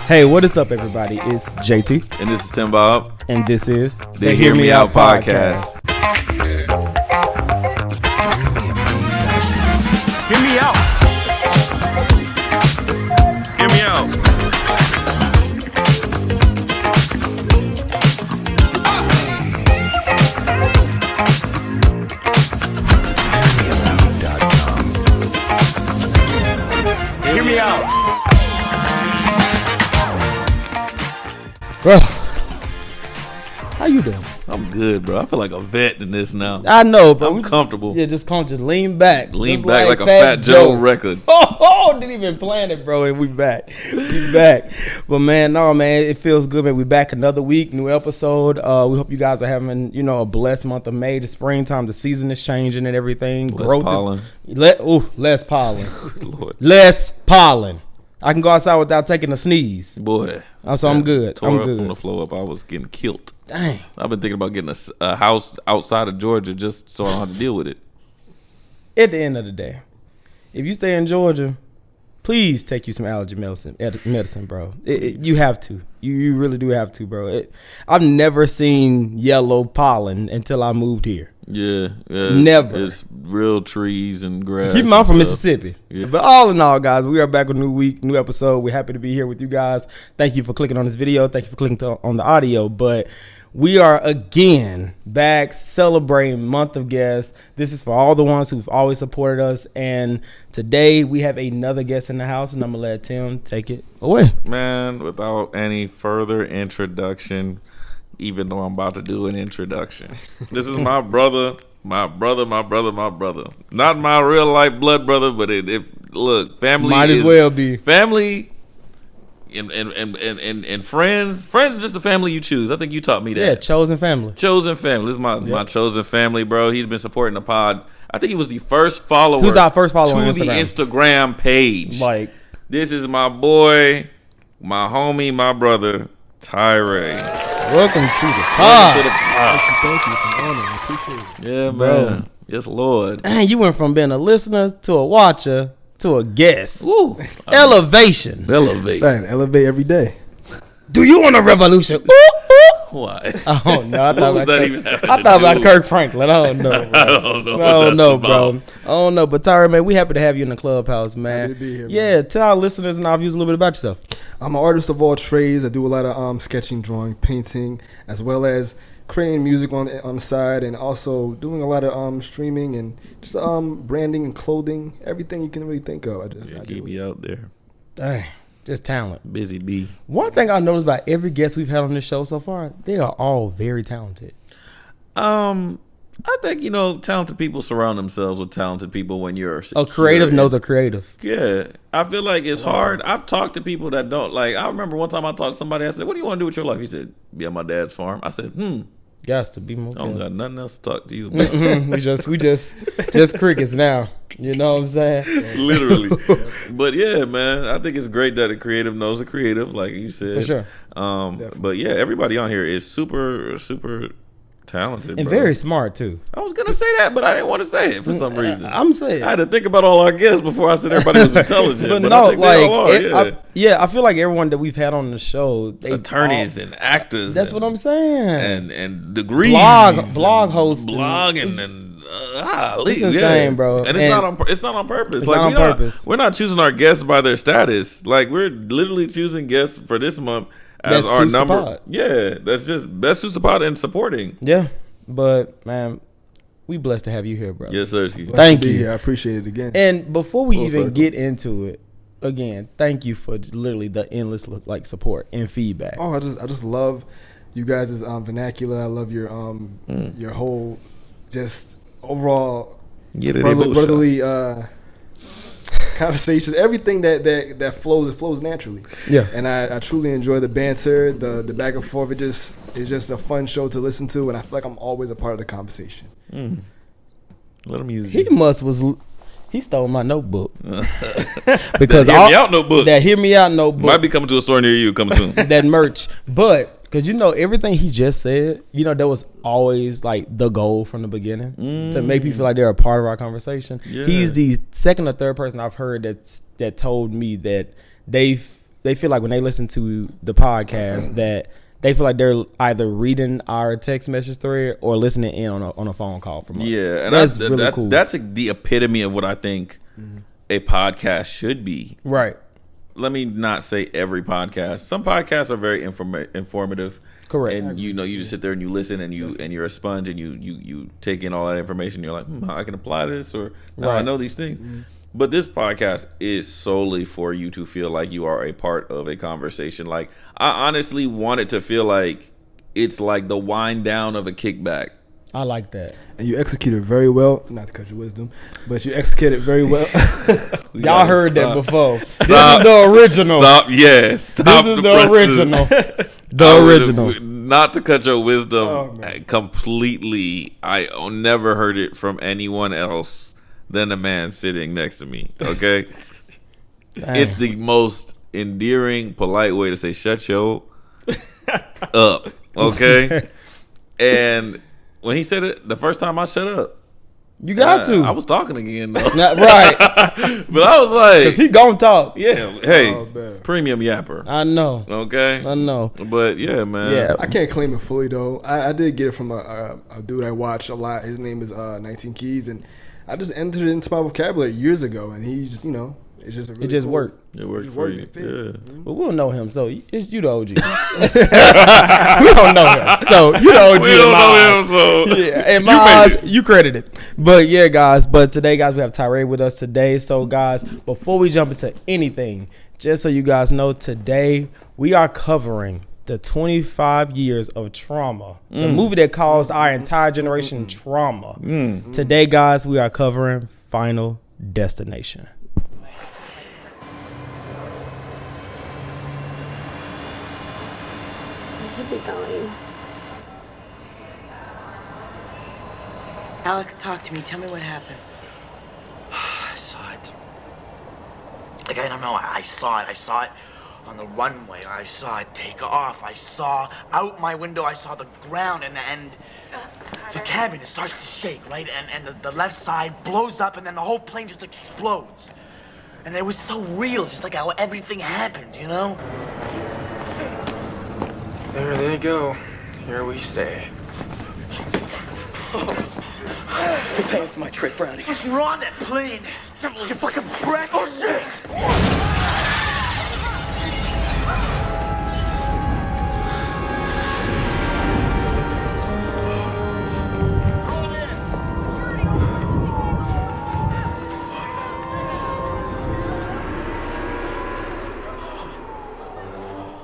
Hey, what is up, everybody? It's JayTee. And this is Tim Bob. And this is the Hear Me Out Podcast. Hear me out. Hear me out. Hear me out. Bro, how you doing? I'm good, bro. I feel like a vet in this now. I know, bro. I'm comfortable. Yeah, just lean back. Lean just back like a Fat Joe record. Oh, didn't even plan it, bro. And we back. We back. But man, it feels good, man. We back another week, new episode. We hope you guys are having, a blessed month of May. The springtime, the season is changing and everything. Less pollen. Less pollen. Lord. Less pollen. I can go outside without taking a sneeze. Boy. I'm good. Tore I'm up good. from the floor up. I was getting killed. Dang. I've been thinking about getting a house outside of Georgia just so I don't have to deal with it. At the end of the day, if you stay in Georgia, please take you some allergy medicine, bro. You have to. You really do have to, bro. I've never seen yellow pollen until I moved here. Yeah. Never. It's real trees and grass. Keep in mind from Mississippi. Yeah. But all in all, guys, we are back with a new week, new episode. We're happy to be here with you guys. Thank you for clicking on this video. Thank you for clicking on the audio. But we are again back celebrating Month of Guests. This is for all the ones who've always supported us. And today we have another guest in the house, and I'm going to let Tim take it away. Man, without any further introduction, even though I'm about to do an introduction, this is my brother. Not my real life blood brother, but look, family might as well be family. And friends is just the family you choose. I think you taught me that. Yeah, chosen family. This is my chosen family, bro. He's been supporting the pod. I think he was the first follower. Who's our first follower to on the Instagram page? Like, this is my boy, my homie, my brother, Tyree. Welcome to the pod. Thank you. It's an honor. I appreciate it. Yeah, bro. man. Yes, Lord. Man, you went from being a listener to a watcher to a guest. Woo. Elevation. Elevate. Trying to elevate every day. Do you want a revolution? Ooh, ooh. Why? Oh no! I thought About about Kirk Franklin. I don't know. Bro. I don't know. I don't know, bro. I don't know. But Tyra, man, we happy to have you in the clubhouse, man. Happy to be here, yeah, tell our listeners and our viewers a little bit about yourself. I'm an artist of all trades. I do a lot of sketching, drawing, painting, as well as creating music on the side, and also doing a lot of streaming and just branding and clothing, everything you can really think of. I Keep me out there. Dang, just talent. Busy bee. One thing I noticed about every guest we've had on this show so far, they are all very talented. I think, talented people surround themselves with talented people when you're A creative knows a creative. Yeah. I feel like it's hard. I've talked to people that don't like. I remember one time I talked to somebody. I said, "What do you want to do with your life?" He said, "Be on my dad's farm." I said, Got to be more. I don't got nothing else to talk to you about. we just crickets now. You know what I'm saying? Literally. But yeah, man, I think it's great that a creative knows a creative, like you said. For sure. But yeah, everybody on here is super, super talented And bro. very smart too. I was gonna say that, but I didn't want to say it for some reason. I'm saying I had to think about all our guests before I said everybody was intelligent. but but no, I think they all are, I feel like everyone that we've had on the show, they attorneys and actors. That's what I'm saying. And degrees, blog hosts, blogging and it's insane, bro. And it's not on purpose. It's like not on purpose. We're not choosing our guests by their status. Like we're literally choosing guests for this month as That our suits the number. pod. Yeah, that's just best suits the pod and supporting. Yeah, but man, we blessed to have you here, bro. Yes, sir. Thank you. I appreciate it again. And before we Full even circle. get into it, again, thank you for literally the endless support and feedback. I just love you guys' vernacular. I love your whole just overall brotherly conversation. Everything that flows, it flows naturally. Yeah. And I truly enjoy the banter, the back and forth. It's just a fun show to listen to, and I feel like I'm always a part of the conversation. Let him use He stole my notebook because Hear Me Out notebook. That Hear Me Out notebook Might be coming to a store near you. Coming soon. that merch, but because everything he just said, that was always like the goal from the beginning to make people feel like they're a part of our conversation. Yeah. He's the second or third person I've heard that told me that they've they feel like when they listen to the podcast that they feel like they're either reading our text message thread or listening in on a phone call from us. Yeah, and that's really cool. That's the epitome of what I think a podcast should be. Right. Let me not say every podcast. Some podcasts are very informative. Correct. And you just sit there and you listen and you're a sponge and you take in all that information. You're like, I can apply this, or now I know these things. But this podcast is solely for you to feel like you are a part of a conversation. Like, I honestly want it to feel like it's like the wind down of a kickback. I like that. And you executed very well. Not to cut your wisdom, but you executed very well. Y'all heard that before. Stop. This is the original. Stop. Yeah. Stop. This is the original. The original. Not to cut your wisdom completely. I never heard it from anyone else than the man sitting next to me. Okay. It's the most endearing, polite way to say shut your up. Okay. And when he said it the first time, I shut up. You got to. I was talking again though. Right. But I was like, 'cause he gon' talk. Yeah. Hey, premium yapper. I know. Okay. I know. But yeah, man. Yeah. I can't claim it fully though. I did get it from a dude I watch a lot. His name is 19 Keys, and I just entered it into my vocabulary years ago, and he just, it's just really It just cool. worked. It worked for you. Yeah. But we don't know him, so it's you the OG. We don't know him, so you the OG. We don't know him, so yeah, and my eyes, you credited. But yeah, guys. But today, guys, we have Tyree with us today. So, guys, before we jump into anything, just so you guys know, today we are covering the 25 years of trauma, the movie that caused our entire generation trauma. Today, guys, we are covering Final Destination. Should be going. Alex, talk to me. Tell me what happened. I saw it. Like, I don't know. I saw it. I saw it on the runway. I saw it take off. I saw out my window. I saw the ground and the cabin. It starts to shake, right? And the left side blows up, and then the whole plane just explodes. And it was so real, just like how everything happens, you know? There they go. Here we stay. You're paying for my trick, Brownie. You're on that plane. You fucking brat. Oh, shit!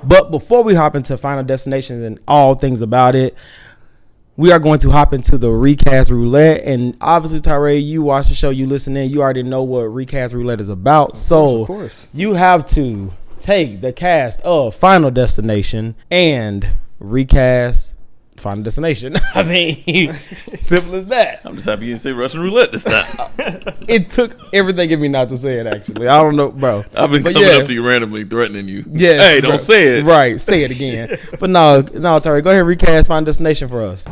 But before we hop into Final Destinations and all things about it, we are going to hop into the recast roulette. And obviously, Tyree, you watch the show, you listen in, you already know what recast roulette is about. Of course. You have to take the cast of Final Destination and recast Final Destination. I mean, simple as that. I'm just happy you didn't say Russian roulette this time. It took everything in me not to say it, actually. I don't know, bro. I've been coming up to you randomly, threatening you. Yeah, hey, don't say it. Right, say it again. But no, Tyree, go ahead and recast Final Destination for us.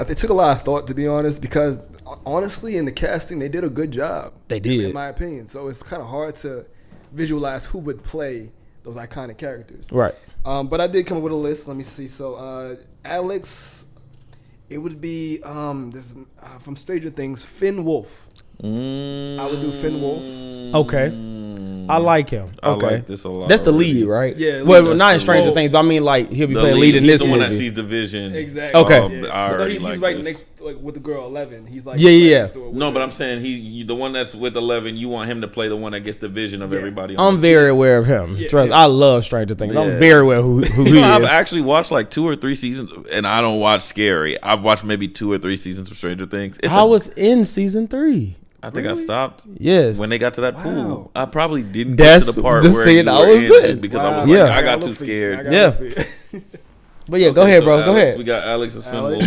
It took a lot of thought, to be honest, because honestly, in the casting, they did a good job. They did. In my opinion. So it's kind of hard to visualize who would play those iconic characters. Right. But I did come up with a list. Let me see. So Alex, it would be this from Stranger Things, Finn Wolf. I would do Finn Wolf. Okay. I like him. I Okay. like this a lot. That's the already. lead, right? Yeah, Well, that's not in the Stranger lead. Things, but I mean, like, he'll be The playing lead in he's this the one that movie. sees the vision. Exactly. Okay. I But already he's like right this. next, like with the girl 11. He's like Yeah. next to her with No, her. but I'm saying the one that's with 11. You want him to play the one that gets the vision of everybody. I'm very aware of him. Yeah, Trust, yeah. I love Stranger Things. Yeah. I'm very aware who You he know, I've is. actually watched like 2 or 3 seasons, and I don't watch scary. I've watched maybe 2 or 3 seasons of Stranger Things. I was in season 3. I think I stopped Yes. when they got to that pool. I probably didn't That's get to the part the where scene you I were was in in. because I was Yeah. like, I got look too for you. scared. I Yeah. look for you. But yeah, go Okay, ahead, so bro. Go Alex, ahead. We got Alex as Finn Alex.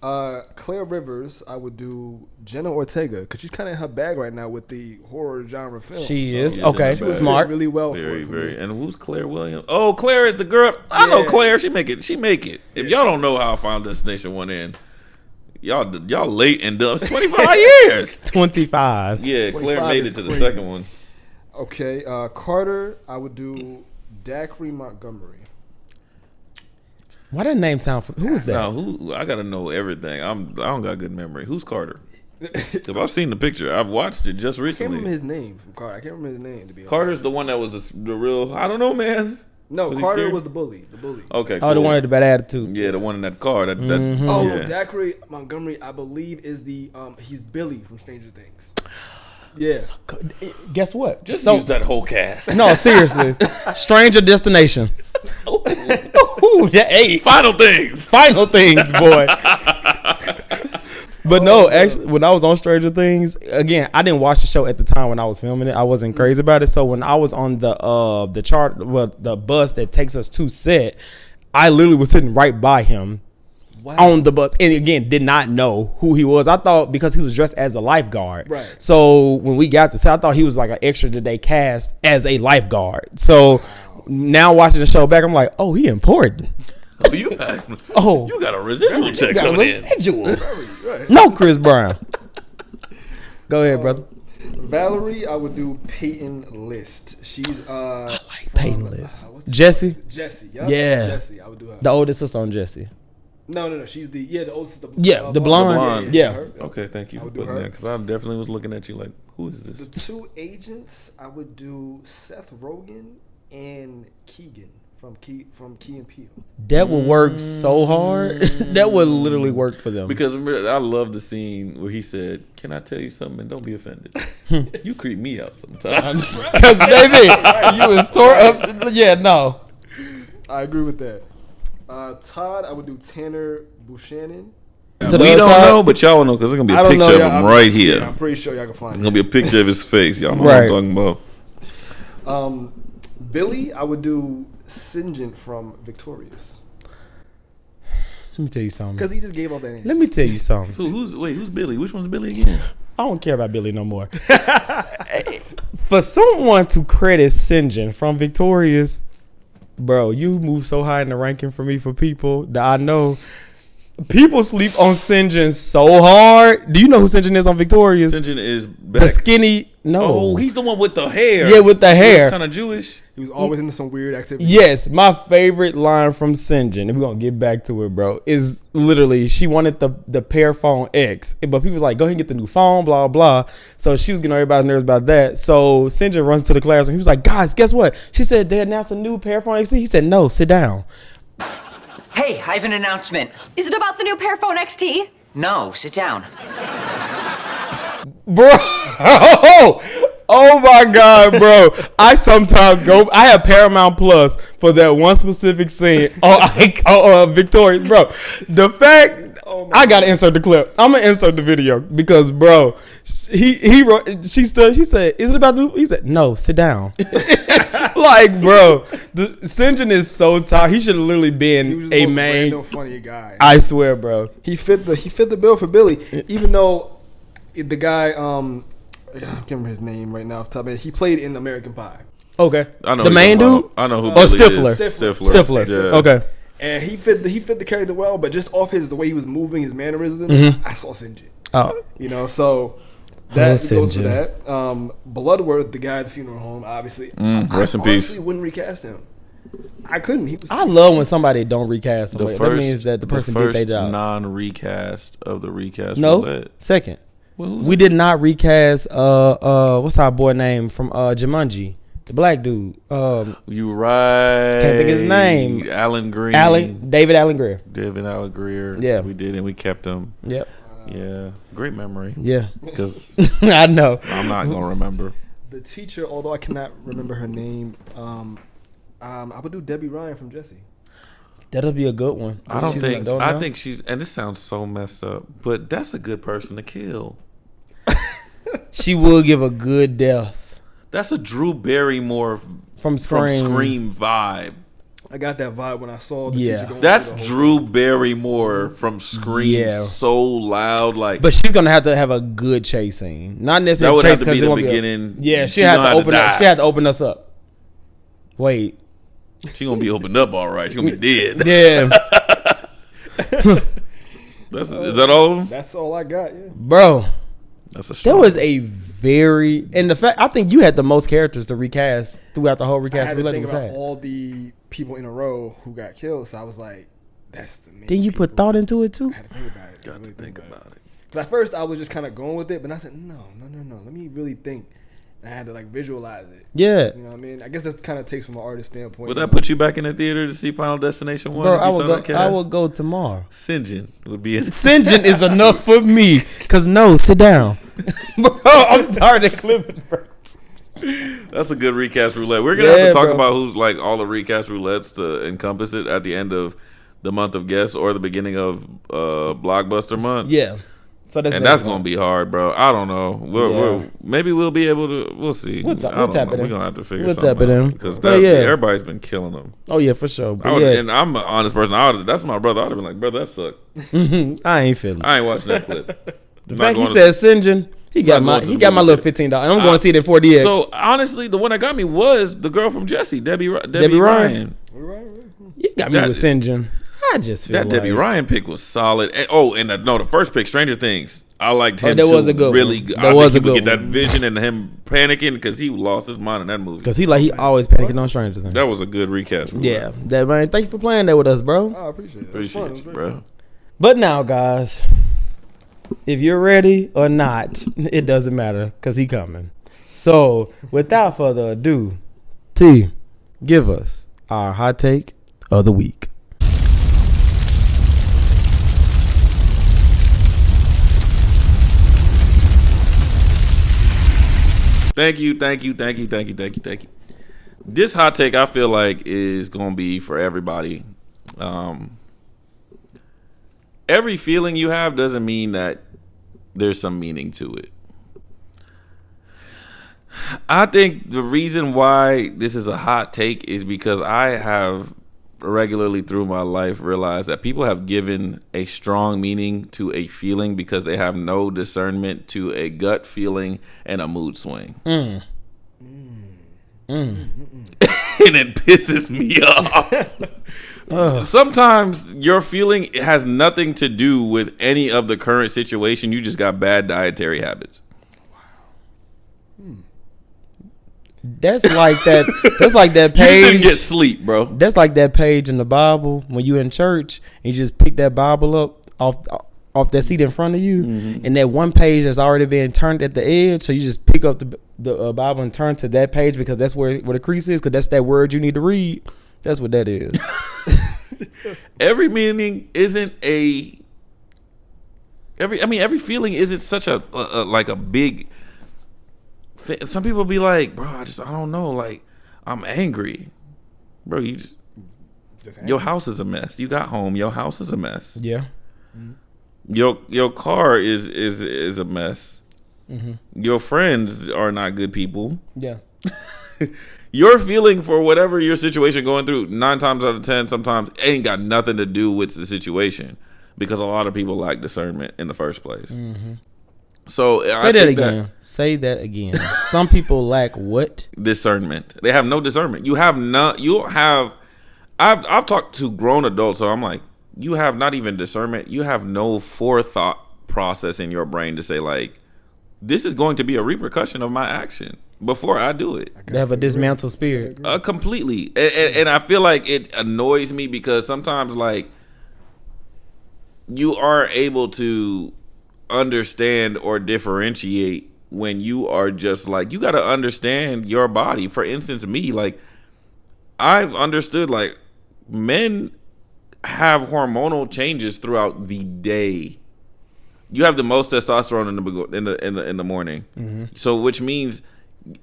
Wolf. Claire Rivers, I would do Jenna Ortega because she's kind of in her bag right now with the horror genre film. She So is. Yes, Okay. in the back. Smart. really well Very, for very. me. And who's Claire Williams? Oh, Claire is the girl. I know Yeah. Claire. She make it. If y'all don't know how Final Destination went in, Y'all late and dumb. It's 25 years. 25. Yeah, Claire 25 made is it to crazy. the second one. Okay, Carter, I would do Dacre Montgomery. Why that name sound? Who is that? Now, who? I gotta know everything. I don't got good memory. Who's Carter? Because I've seen the picture. I've watched it just I can't remember recently. his name from Carter. I can't remember his name to be honest. Carter's the one that was the real. I don't know, man. No, Was he Carter scared? was the bully. The bully. Okay, Oh, the cool. one with the bad attitude. Yeah, the one in that car. That Oh, yeah. Dacre Montgomery, I believe, is the he's Billy from Stranger Things. Yeah. Guess what? Just So- use that whole cast. No, seriously. Stranger Destination. Ooh, yeah, hey, Final things. final things, boy. But no, actually, when I was on Stranger Things, again, I didn't watch the show at the time when I was filming it. I wasn't crazy about it. So when I was on the bus that takes us to set, I literally was sitting right by him on the bus, and again, did not know who he was. I thought because he was dressed as a lifeguard. Right. So when we got to set, I thought he was like an extra that they cast as a lifeguard. So now watching the show back, I'm like, oh, he important. Oh, you got a residual check Got a coming in. residual. No, Chris Brown. Go ahead, brother. Valerie, I would do Peyton List. She's I like Peyton List. what's the- Jesse, Jesse, yep. Yeah. Jesse, I would do her. the oldest sister on Jesse. No. She's the oldest. The blonde. Yeah. her. Okay, thank you I for would do putting her. that because I definitely was looking at you like, who is this? The two agents, I would do Seth Rogen and Keegan from Key and Peele. That would work so hard. That would literally work for them. Because remember, I love the scene where he said, "Can I tell you something? And don't be offended. You creep me out sometimes." Because baby, you was tore up. Yeah, no. I agree with that. Todd, I would do Tanner Buchanan. We don't know, but y'all will know because there's gonna be a picture of him right here. I'm pretty sure y'all can find There's it. gonna be a picture of his face. Y'all know Right. what I'm talking about. Billy, I would do Sinjin from Victorious Let me tell you something. because he just gave up that name. Let me tell you something. So who's Billy? Which one's Billy again? I don't care about Billy no more. For someone to credit Sinjin from Victorious, bro, you move so high in the ranking for me for people that I know. People sleep on Sinjin so hard. Do you know who Sinjin is on Victorious? Sinjin is The back. skinny. No. Oh, he's the one with the hair. Yeah, with the hair. Kind of Jewish. He was always into some weird activity. Yes, my favorite line from Sinjin, and we're gonna get back to it, bro, is literally she wanted the Pear Phone X, but people was like, go ahead and get the new phone, blah blah. So she was getting everybody nervous about that. So Sinjin runs to the classroom. He was like, guys, guess what? She said they announced a new Pear Phone XT. He said, no, sit down. Hey, I have an announcement. Is it about the new Pearphone XT? No, sit down. Bro, oh my God, bro. I have Paramount Plus for that one specific scene on Victorious, bro. The fact, I gotta insert the clip. I'm gonna insert the video because, bro, she said, is it about the, he said, no, sit down. Like, bro, the Sinjin is so tired. He should have literally He was been just the a most main. random funny guy. I swear, bro. He fit the bill for Billy, even though the guy I can't remember his name right now off the top of my head. He played in American Pie. Okay. I know the who main you're dude. talking about. I know who Oh, Billy Stifler. is. Stifler. Yeah. Okay. And he fit the character well, but just off the way he was moving, his mannerisms, I saw Sinjin. Oh, You know, so that goes for Sinjin. that. Bloodworth, the guy at the funeral home, obviously. Rest in I peace. honestly wouldn't recast him. I couldn't. He was I love when somebody don't recast The somebody. first, That means that the person did their job. non-recast of the recast. No, roulette. second. Well, who's We did not recast. What's our boy name from Jumanji? The black dude. You right? Can't think of his name. Alan Green. David Allen Greer. David Allen Greer. Yeah. we did, and we kept him. Yep. Yeah, great memory. Yeah. Because I know. I'm not gonna remember. the teacher, although I cannot remember her name. I would do Debbie Ryan from Jesse. That'll be a good one. I don't She's an think. adult I now? think she's. And this sounds so messed up, but that's a good person to kill. she will give a good death That's a Drew Barrymore from Scream. from Scream vibe. I got that vibe when I saw the Yeah. teacher going That's through the whole Drew Barrymore from Scream. Yeah. So loud, like. But she's gonna have to have a good chase scene. Not that necessarily would chase have to be because it the won't beginning. Yeah, She she had gonna to have open die. up. She had to open us up. Wait. She gonna be opened up all right. She gonna be dead. Yeah. Is that all of them? That's all I got. Yeah. Bro, That's a there strong. was a very and the fact I think you had the most characters to recast throughout the whole I recast. had to think about Had. all the people in a row who got killed, so I was like, "That's the main." Then you put thought into it too. I had to think about it. Got to think about it. Because at first I was just kind of going with it, but I said, no. Let me really think. And I had to like visualize it. Yeah, You know what I mean? I guess that kind of takes from an artist standpoint. Would that put you back in the theater to see Final Destination 1? bro, if you saw that cast? I will go tomorrow. Sinjin would be in it. Sinjin is enough for me. Cause no, sit down, bro. I'm sorry to clip it, bro. That's a good recast roulette. We're gonna have to talk bro. about who's like all the recast roulettes to encompass it at the end of the month of guests or the beginning of Blockbuster month. Yeah, so That's gonna be hard, bro. I don't know. Maybe we'll be able to. We'll see. We'll tap it We're in. gonna have to figure We'll something tap it out in. because But yeah. everybody's been killing them. Oh yeah, for sure. But yeah, And I'm an honest person. That's my brother. I'd have been like, brother, that sucked. I ain't feeling it. I ain't watching that clip. The fact he said Sinjin, he got my little $15. I'm going to see it in 4DX. So honestly, the one that got me was the girl from Jesse, Debbie Ryan. Ryan. You got me with Sinjin. I just feel That Debbie Ryan pick was solid. And, the first pick, Stranger Things. I liked him that too. was a good really one. good. That I was think a he would good get that one. vision and him panicking because he lost his mind in that movie. Because he always panicking on Stranger Things. That was a good recast. Yeah, that man. Thank you for playing that with us, bro. I appreciate it. Appreciate you, bro. But now, guys, if you're ready or not, it doesn't matter because he coming. So, without further ado, T, give us our hot take of the week. Thank you. This hot take I feel like is gonna be for everybody. Every feeling you have doesn't mean that there's some meaning to it. I think the reason why this is a hot take is because I have regularly through my life realized that people have given a strong meaning to a feeling because they have no discernment to a gut feeling and a mood swing. And it pisses me off. Sometimes your feeling has nothing to do with any of the current situation. You just got bad dietary habits. That's like that. That's like that You page. didn't get sleep, bro. That's like that page in the Bible when you in church and you just pick that Bible up off that seat in front of you, and that one page that's already been turned at the edge. So you just pick up the Bible and turn to that page because that's where the crease is, because that's that word you need to read. That's what that is. Every meaning isn't every feeling isn't such a like a big thing. Some people be like, bro, I don't know, like I'm angry, bro. You just your house is a mess. You got home, your house is a mess. Yeah. Your car is a mess. Your friends are not good people. Yeah. Your feeling for whatever your situation going through, 9 times out of 10, sometimes ain't got nothing to do with the situation because a lot of people lack discernment in the first place. So Say that again. Say that again. Some people lack what? Discernment. They have no discernment. You have not. You don't have. I've talked to grown adults, so I'm like, you have not even discernment. You have no forethought process in your brain to say like, this is going to be a repercussion of my action before I do it. They have a dismantled spirit. Completely. And I feel like it annoys me because sometimes like you are able to understand or differentiate when you are just like, you got to understand your body. For instance, me, like I've understood like men have hormonal changes throughout the day. You have the most testosterone in the morning. So which means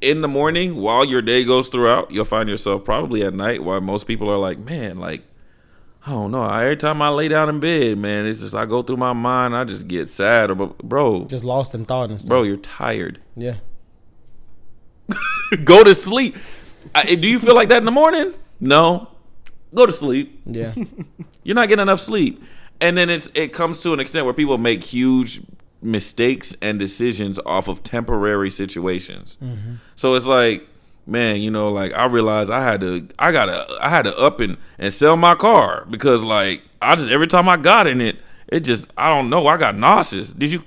in the morning, while your day goes throughout, you'll find yourself probably at night, while most people are like, man, like, I don't know. Every time I lay down in bed, man, it's just I go through my mind, I just get sad. Or, bro, Just lost in thought and stuff. bro, you're tired. Yeah. Go to sleep. Do you feel like that in the morning? No. Go to sleep. Yeah. You're not getting enough sleep. And then it comes to an extent where people make huge mistakes and decisions off of temporary situations. So it's like, man, you know, like I realized I had to up and sell my car because like every time I got in it, It just, I don't know. I got nauseous. Did you?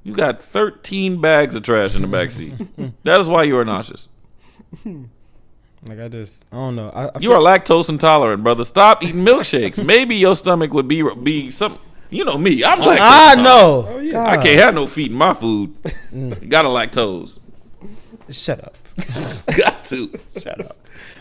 You got 13 bags of trash in the backseat. That is why you are nauseous. Like I don't know. I You are lactose intolerant, brother. Stop eating milkshakes. Maybe your stomach would be some. You know me. I'm lactose I intolerant. know. Oh, yeah. I can't have no feet in my food. Gotta lactose. Shut up. Got to. Shut up.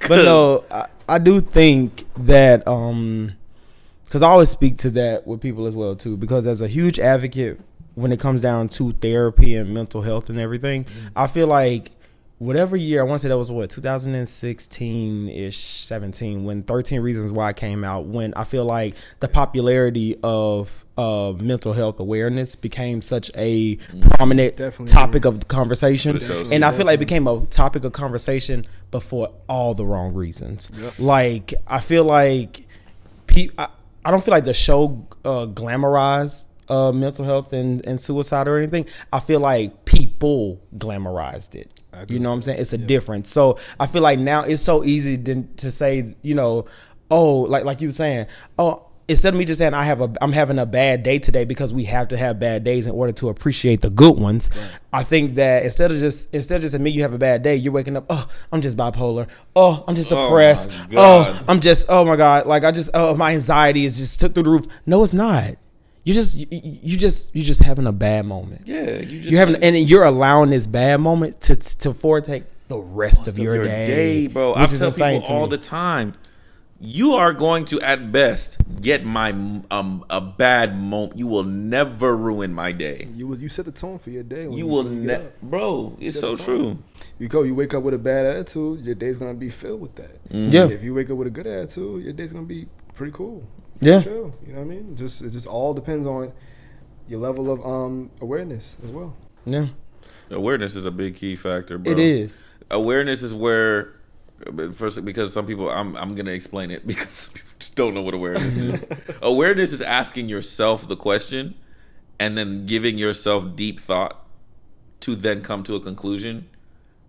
But no, I do think that because I always speak to that with people as well too. Because as a huge advocate when it comes down to therapy and mental health and everything, I feel like whatever year, I want to say that was what, 2016-ish, 17, when 13 Reasons Why came out, when I feel like the popularity of mental health awareness became such a prominent topic of conversation. And I feel like it became a topic of conversation, but for all the wrong reasons. Yep. Like, I feel like I don't feel like the show glamorized mental health and suicide or anything. I feel like people glamorized it. You know what I'm saying? It's a difference. So I feel like now it's so easy to say, you know, oh, like you were saying, oh, instead of me just saying I'm having a bad day today, because we have to have bad days in order to appreciate the good ones. Right. I think that instead of just admitting you have a bad day, you're waking up, oh, I'm just bipolar. Oh, I'm just depressed. Oh, I'm just, oh my God. Like my anxiety is just took through the roof. No, it's not. You just having a bad moment. Yeah, you're having, and you're allowing this bad moment to foretake the rest of your day, bro. I tell people all the time, you are going to at best get my a bad moment. You will never ruin my day. You set the tone for your day. You will never, bro. It's so true. You wake up with a bad attitude, your day's gonna be filled with that. Yeah. If you wake up with a good attitude, your day's gonna be pretty cool. Yeah, chill, you know what I mean. It just all depends on your level of awareness as well. Yeah, awareness is a big key factor, bro. It is. Awareness is where, first, because some people, I'm gonna explain it because some people just don't know what awareness is. Awareness is asking yourself the question, and then giving yourself deep thought to then come to a conclusion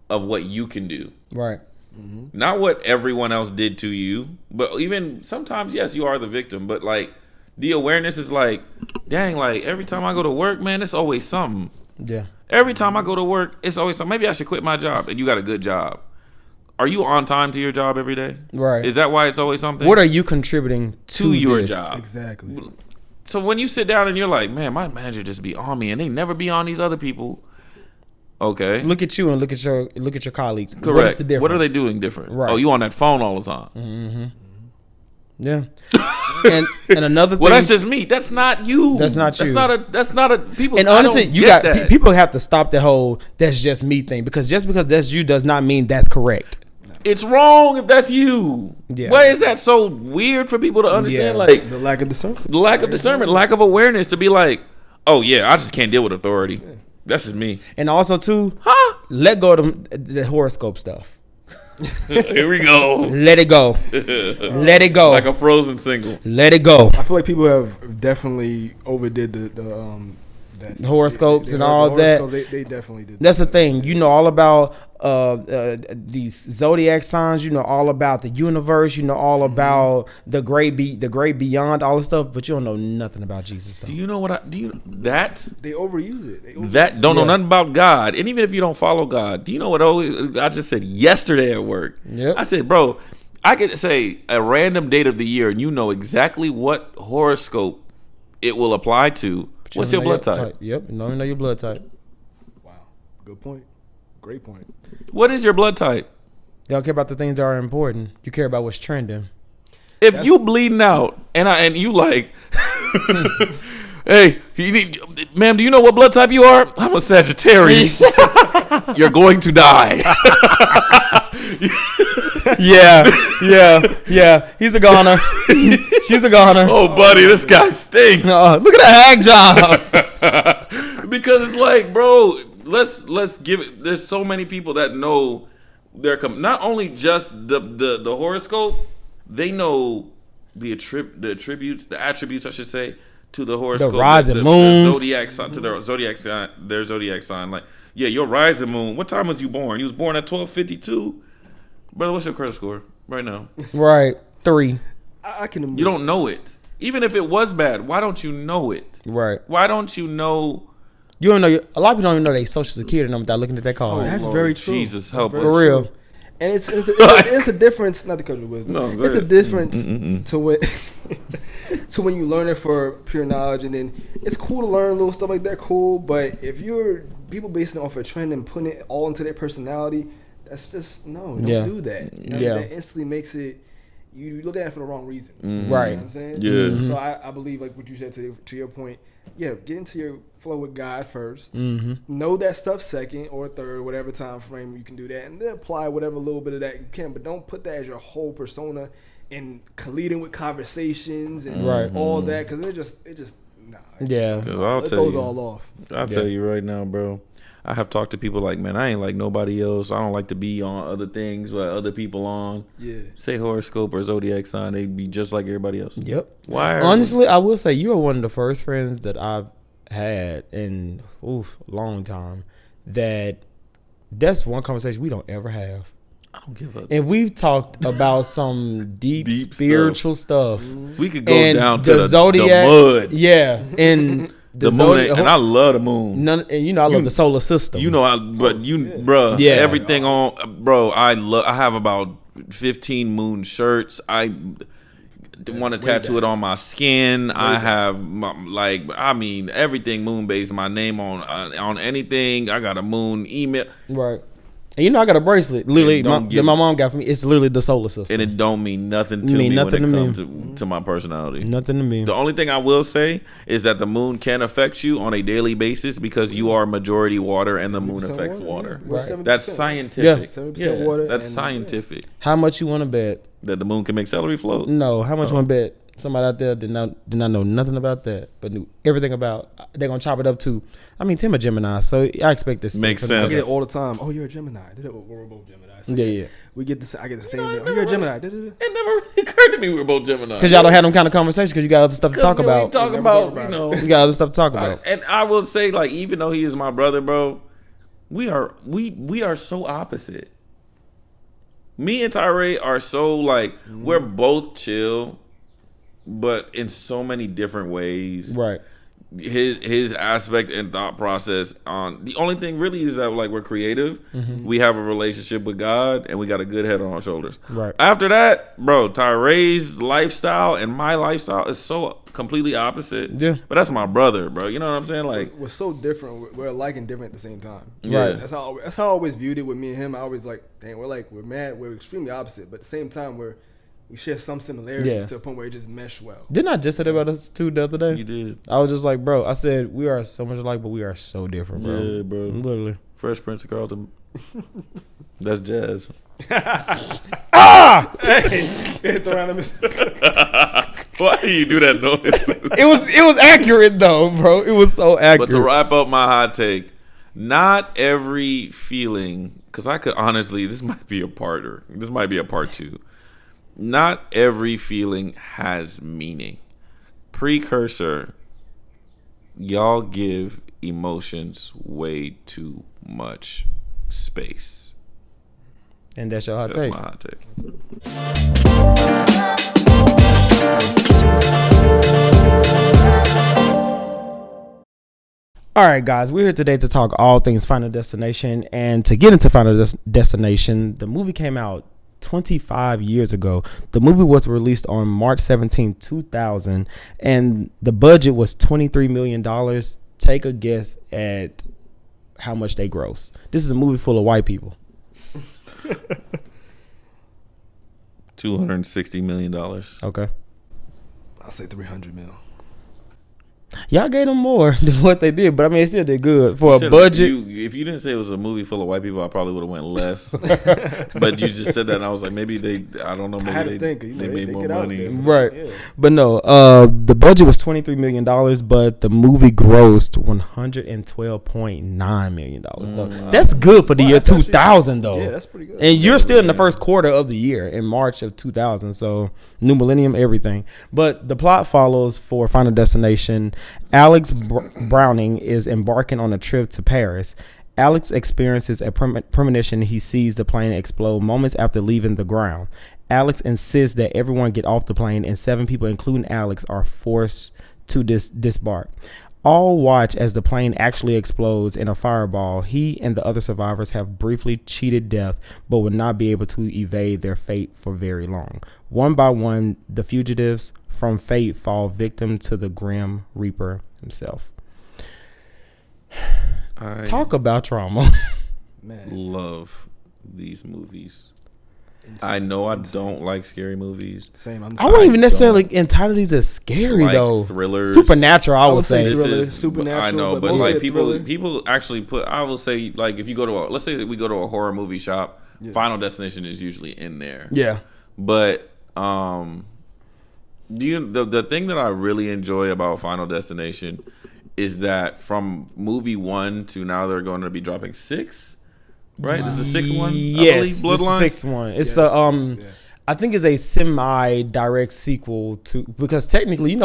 of what you can do. Right. Mm-hmm. Not what everyone else did to you, but even sometimes, yes, you are the victim, but like the awareness is like, dang, like every time I go to work, man, it's always something. Yeah. Every time I go to work, it's always something. Maybe I should quit my job, and you got a good job. Are you on time to your job every day? Right. Is that why it's always something? What are you contributing to your this? job? Exactly. So when you sit down and you're like, man, my manager just be on me, and they never be on these other people. Okay. Look at you and look at your colleagues. Correct. What is the difference? What are they doing different? Right. Oh, you on that phone all the time. Mm-hmm. Yeah. and another thing. Well, that's just me. That's not you. That's not you. That's not a people. And honestly, people have to stop the whole "that's just me" thing, because just because that's you does not mean that's correct. It's wrong if that's you. Yeah. Why is that so weird for people to understand? Yeah. Like the lack of discernment. The lack of discernment, lack of awareness to be like, oh yeah, I just can't deal with authority. Yeah. That's just me. And also too, let go of the horoscope stuff. Here we go. Let it go. Let it go. Like a Frozen single. Let it go. I feel like people have definitely overdid the horoscopes and all that. They definitely did. That's the thing. You know all about these zodiac signs. You know all about the universe. You know all about the great beyond, all this stuff. But you don't know nothing about Jesus stuff. Do you know what they overuse it? Don't know nothing about God. And even if you don't follow God, do you know what I just said yesterday at work? Yep. I said, bro, I could say a random date of the year and you know exactly what horoscope it will apply to. What's your blood type? Yep, you don't even know your blood type. Wow, good point. Great point. What is your blood type? They don't care about the things that are important. You care about what's trending. If you bleeding out and you like, hey, ma'am, do you know what blood type you are? I'm a Sagittarius. You're going to die. Yeah. He's a goner. She's a goner. Oh, buddy, this guy stinks. Look at that hag job. Because it's like, bro, let's give it. There's so many people that know not only just the horoscope, they know the attributes, I should say, to the horoscope, the rising moon, the zodiac sign, to their zodiac sign. Like, yeah, your rising moon. What time was you born? You was born at 12:52. Brother, what's your credit score right now? Right, 3. I can. You don't know it. Even if it was bad, why don't you know it? Right. Why don't you know? You don't know. A lot of people don't even know their social security number without looking at that card. That's Lord very true. Jesus, help us. For real. And it's a difference. Not the culture of wisdom. No, go it's a ahead. difference to when to when you learn it for pure knowledge, and then it's cool to learn little stuff like that. Cool, but if you're people basing it off a trend and putting it all into their personality, that's just don't do that. You know, that instantly makes it. You look at it for the wrong reasons. Right. You know what I'm saying? Yeah. So I believe, like what you said to your point, get into your flow with God first. Know that stuff second or third, whatever time frame you can do that, and then apply whatever little bit of that you can. But don't put that as your whole persona and colliding with conversations and all that, because it just nah. Yeah. Because I'll It tell throws you, all off. I'll tell you right now, bro. I have talked to people like, man, I ain't like nobody else. I don't like to be on other things with other people on. Yeah. Say horoscope or zodiac sign, they be just like everybody else. Yep. Why? Honestly, I will say you are one of the first friends that I've had in a long time that's one conversation we don't ever have. I don't give up. And we've talked about some deep spiritual stuff. We could go And down to the zodiac, mud. Yeah. And The moon, and I love the moon. And I love the solar system. Bruh, Yeah. everything on, bro. I have about 15 moon shirts. I want to tattoo it on my skin. I have everything moon based. My name on anything. I got a moon email. Right. And I got a bracelet. Literally, that my mom got for me. It's literally the solar system. And it don't mean nothing to me when it comes to my personality. Nothing to me. The only thing I will say is that the moon can affect you on a daily basis because you are majority water and the moon affects water. Right. That's scientific. 70% water. That's and scientific. How much you want to bet? That the moon can make celery float? No. How much you want to bet? Somebody out there did not know nothing about that, but knew everything about. They're gonna chop it up to. I mean, Tim a Gemini, so I expect this. Makes I sense. get it all the time. Oh, you're a Gemini. We're both Gemini. So Yeah. We get I get the same thing. Oh, you're a Gemini. It never really occurred to me we were both Gemini. Because y'all don't have them kind of conversations because you got other stuff to talk about. We talk about, you got other stuff to talk about. And I will say, like, even though he is my brother, bro, we are so opposite. Me and Tyree are so like we're both chill, but in so many different ways. Right. His aspect and thought process on the only thing really is that like we're creative. We have a relationship with God and we got a good head on our shoulders. Right. After that, bro, Tyree's lifestyle and my lifestyle is so completely opposite. Yeah. But that's my brother, bro. You know what I'm saying? Like we're so different. We're alike and different at the same time. Yeah. Right. That's how I always viewed it with me and him. I always like, dang, we're extremely opposite, but at the same time we share some similarities to a point where it just mesh well. Didn't I just say that about us too the other day? you did. I was just like, bro, I said we are so much alike, but we are so different, bro. Yeah, bro. Literally. Fresh Prince of Carlton. That's jazz. Hey, throw around him. Why do you do that noise? It was accurate though, bro. It was so accurate. But to wrap up my hot take, not every feeling, because I could honestly, this might be a part two. Not every feeling has meaning. Precursor, y'all give emotions way too much space. And that's your hot That's take. my hot take. All right, guys, we're here today to talk all things Final Destination. And to get into Final Destination, the movie came out 25 years ago. The movie was released on March 17, 2000, and the budget was $23 million. Take a guess at how much they gross. This is a movie full of white people. $260 million. Okay. I'll say 300 mil. Y'all gave them more than what they did, but I mean, it still did good for a budget. If you didn't say it was a movie full of white people, I probably would have went less. But you just said that, and I was like, maybe I don't know, maybe they made more money. Right. Yeah. But no, the budget was $23 million, but the movie grossed $112.9 million. So that's good for the year 2000, though. Yeah, that's pretty good. And you're still in the first quarter of the year in March of 2000. So new millennium, everything. But the plot follows for Final Destination. Alex Browning is embarking on a trip to Paris. Alex experiences a premonition. He sees the plane explode moments after leaving the ground. Alex insists that everyone get off the plane, and 7 people, including Alex, are forced to disembark. All watch as the plane actually explodes in a fireball. He and the other survivors have briefly cheated death, but will not be able to evade their fate for very long. One by one, the fugitives from fate fall victim to the Grim Reaper himself. Talk about trauma. Man, Love these movies. I know I don't like scary movies. same. I wouldn't even necessarily entitle these as scary like though. thrillers. Supernatural, I would say. This thriller, is supernatural, I know, but mostly like a people thriller. actually put. I will say, like, if you go to let's say that we go to a horror movie shop, Final Destination is usually in there. Yeah. But the thing that I really enjoy about Final Destination is that from movie 1 to now they're going to be dropping 6. Right, this is the 6th one. Yes, I believe, Bloodlines. this is the 6th one. It's I think it's a semi-direct sequel to, because technically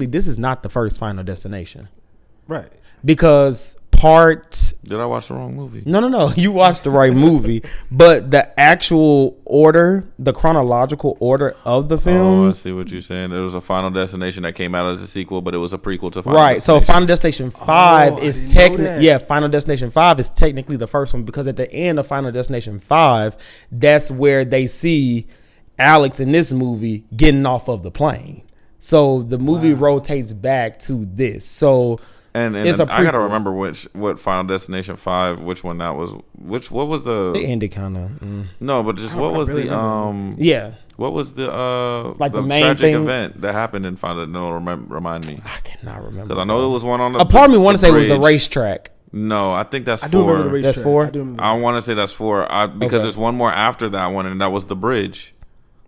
this is not the first Final Destination, Right. because part. Did I watch the wrong movie? No. You watched the right movie, but the actual order, the chronological order of the Oh, I films. see what you're saying. There was a Final Destination that came out as a sequel, but it was a prequel to Final Right, so Destination. Final Destination 5 I is didn't know technically, that. Final Destination 5 is technically the first one, because at the end of Final Destination 5, that's where they see Alex in this movie getting off of the plane. So the movie rotates back to this. So And it's a I gotta prequel. remember what Final Destination 5, which one that was. What was the? They ended kind of. No, but just what was really the Yeah, what was the Like the main tragic thing- event that happened in Final? No, remind me, I cannot remember. because I know it was one on the. A part of me want to the say it was the bridge. racetrack. No, I think that's I do remember the 4. racetrack. That's 4? I do remember. I want to say that's 4. Because Okay. there's one more after that one, and that was the bridge.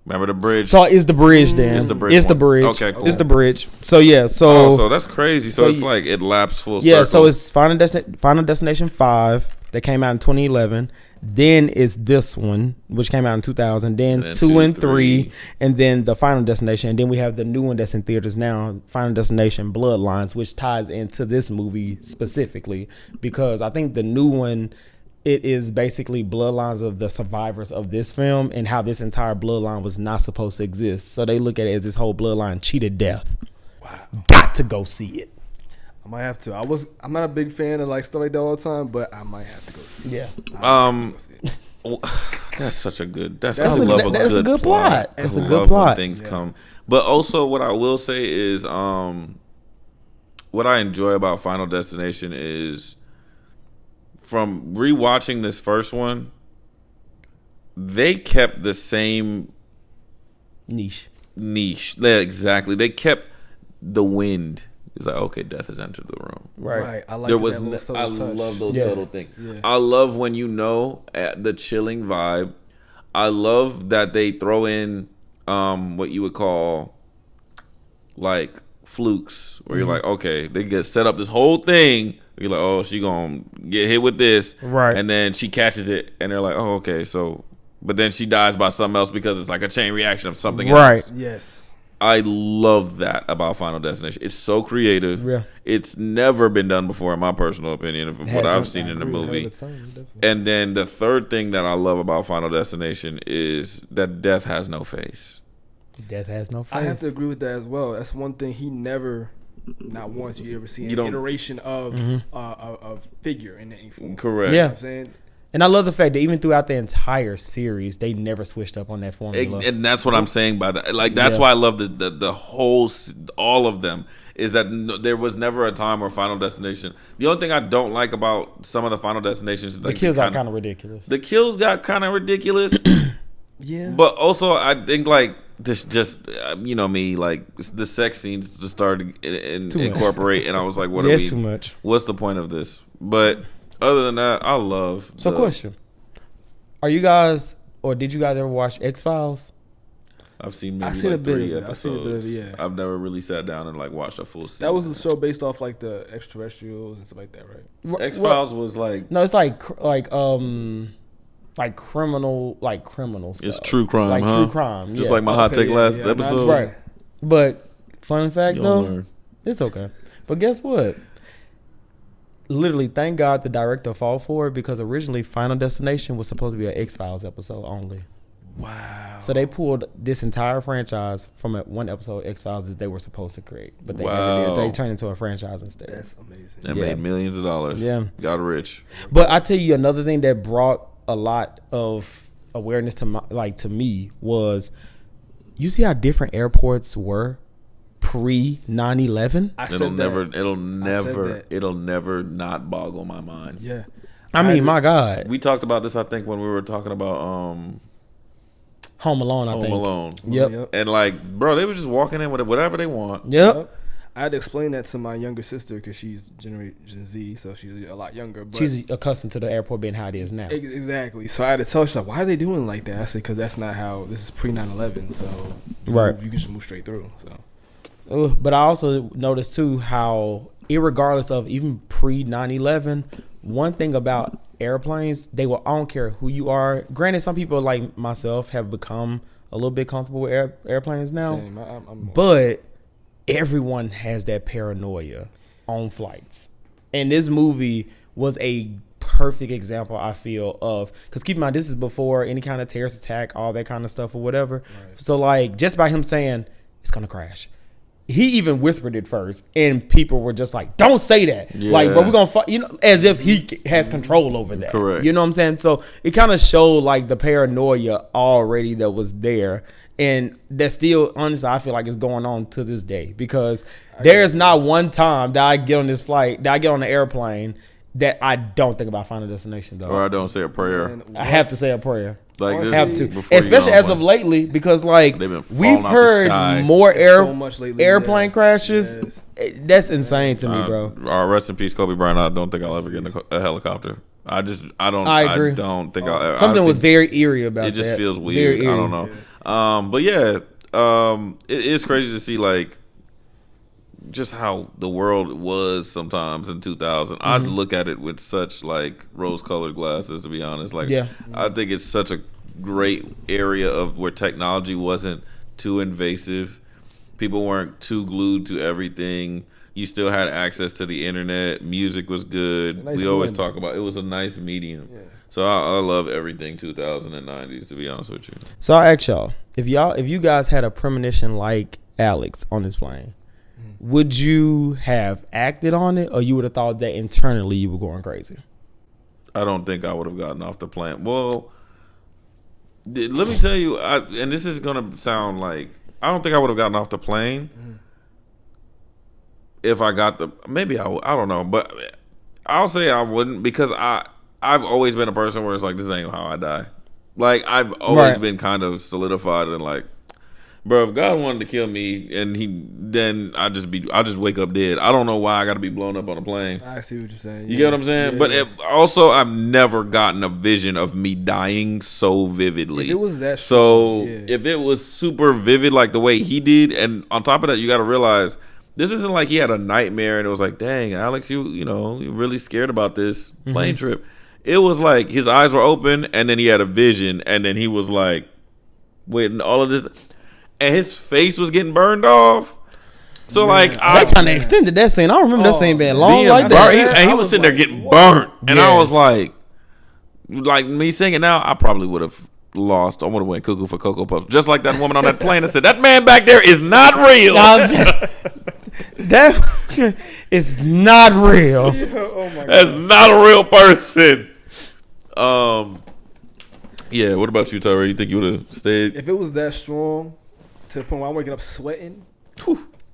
Remember the bridge? So it's the bridge then. It's the bridge It's the one. bridge. Okay, cool. It's the bridge. So yeah. so that's crazy. So it's you- like it lapsed full Yeah, circle. so it's Final Destination 5 that came out in 2011. Then it's this one, which came out in 2000. Then And then 2 2, and 3, 3. and then the Final Destination. And then we have the new one that's in theaters now, Final Destination Bloodlines, which ties into this movie specifically, because I think the new one, it is basically bloodlines of the survivors of this film and how this entire bloodline was not supposed to exist. So they look at it as this whole bloodline cheated death. Wow. Got to go see it. I might have to. I'm not a big fan of like stuff like that all the time, but I might have to go see it. Yeah. That's such a good. That's That's I a- love that- that's a good plot. I That's a love good when plot. things come, but also what I will say is, what I enjoy about Final Destination is, from rewatching this first one, they kept the same Niche. niche. Yeah, exactly. They kept the wind. It's like, okay, death has entered the room. Right. I like There that was little I subtle touch. love those Yeah. subtle things. Yeah. I love when the chilling vibe. I love that they throw in what you would call like flukes, where you're like, okay, they get set up this whole thing. You're like, oh, she gonna get hit with this, Right. And then she catches it, and they're like, oh, okay, so, but then she dies by something else because it's like a chain reaction of something Right. else. Yes. I love that about Final Destination. It's so creative. Yeah. It's never been done before, in my personal opinion, of what I've seen in the movie. And then the third thing that I love about Final Destination is that death has no face. Death has no face. I have to agree with that as well. That's one thing he never, not once you ever see You an don't- iteration of a figure in any form. Correct. You know Yeah. what I'm saying? And I love the fact that even throughout the entire series, they never switched up on that formula. And that's what I'm saying by that. Like, that's Yeah. why I love the whole, all of them, is that there was never a time where Final Destination. The only thing I don't like about some of the Final Destinations is the like kills are kind of ridiculous. the kills got kind of ridiculous. Yeah. But also, I think like this, just you know me, like the sex scenes just started to Too much. incorporate, and I was like, "What Yeah, are it's we? too much. What's the point of this?" But other than that, I love. So, question: are you guys, or did you guys ever watch X-Files? I've seen maybe I've seen a like bit 3 of it. I've seen a bit of episodes. it, yeah. I've never really sat down and like watched a full season. That was the show based off like the extraterrestrials and stuff like that, right? X Files was like No, it's like criminal stuff. it's true crime, like huh? true crime, Just yeah. like my hot Okay, take yeah, last yeah, episode. Right. But fun fact You'll though, learn. it's okay. But guess what? Literally, thank God the director fought for it, because originally Final Destination was supposed to be an X-Files episode only. Wow. So they pulled this entire franchise from one episode of X-Files that they were supposed to create, but they never did. They turned into a franchise instead. That's amazing. And made millions of dollars. Yeah. Got rich. But I tell you another thing that brought a lot of awareness to me was, you see how different airports were pre 9/11. It'll never not boggle my mind. Yeah. I mean, my God. We talked about this, I think, when we were talking about Home Alone, I think. Home Alone. Yep. And like, bro, they were just walking in with whatever they want. Yep. I had to explain that to my younger sister because she's Generation Z, so she's a lot younger. But she's accustomed to the airport being how it is now. Exactly. So I had to tell her, she's like, why are they doing it like that? I said, because that's not how, this is pre 9/11, so right. You can just move straight through. So. But I also noticed too how, irregardless of even pre 9/11, one thing about airplanes, I don't care who you are. Granted, some people like myself have become a little bit comfortable with airplanes now. Same. But everyone has that paranoia on flights. And this movie was a perfect example, I feel, of, because keep in mind, this is before any kind of terrorist attack, all that kind of stuff or whatever. Right. So like, just by him saying it's gonna crash, he even whispered it first, and people were just like, don't say that. Yeah. Like, but we're gonna fight, as if he has control over that. Correct. You know what I'm saying? So it kind of showed like the paranoia already that was there. And that still, honestly, I feel like it's going on to this day, because there's not one time that I get on this flight, that I get on the airplane, that I don't think about Final Destination, though. Or I don't say a prayer. Man, I have to say a prayer. Like this, I have to, before especially as of lately, because like we've heard more so much lately, airplane crashes. That's insane to me, bro. Rest in peace, Kobe Bryant. I don't think I'll ever get in a helicopter. I don't. I agree. I don't think I'll ever. Something was very eerie about it. Just that. feels weird. I don't know. But yeah, it is crazy to see like just how the world was sometimes in 2000. I look at it with such like rose-colored glasses, to be honest. Like, I think it's such a great area of where technology wasn't too invasive. People weren't too glued to everything. You still had access to the internet. Music was good. We always talk about it was a nice medium. Yeah. So I love everything 2000 and 90s, to be honest with you. So I ask y'all, if you guys had a premonition like Alex on this plane, would you have acted on it, or you would have thought that internally you were going crazy? I don't think I would have gotten off the plane. Well, let me tell you, and this is going to sound like, I don't think I would have gotten off the plane if I got maybe I don't know, but I'll say I wouldn't, because I've always been a person where it's like, this ain't how I die. Like, I've always been kind of solidified and like, bro, if God wanted to kill me, and then I just wake up dead. I don't know why I got to be blown up on a plane. I see what you're saying. You get what I'm saying? Yeah, but also, I've never gotten a vision of me dying so vividly. If it was that, if it was super vivid like the way he did, and on top of that, you got to realize this isn't like he had a nightmare and it was like, dang, Alex, you're really scared about this plane trip. It was like his eyes were open, and then he had a vision, and then he was like, wait, all of this. And his face was getting burned off. So like, that kind of extended that scene. I don't remember that scene being long like that. And he was sitting there getting burnt, and I was like me saying it now, I probably would have lost. I would have went cuckoo for Cocoa Puffs, just like that woman on that plane that said, "That man back there is not real." That is not real. Oh my God. That's not a real person. Yeah. What about you, Tyra? You think you would have stayed? If it was that strong, to the point where I'm waking up sweating,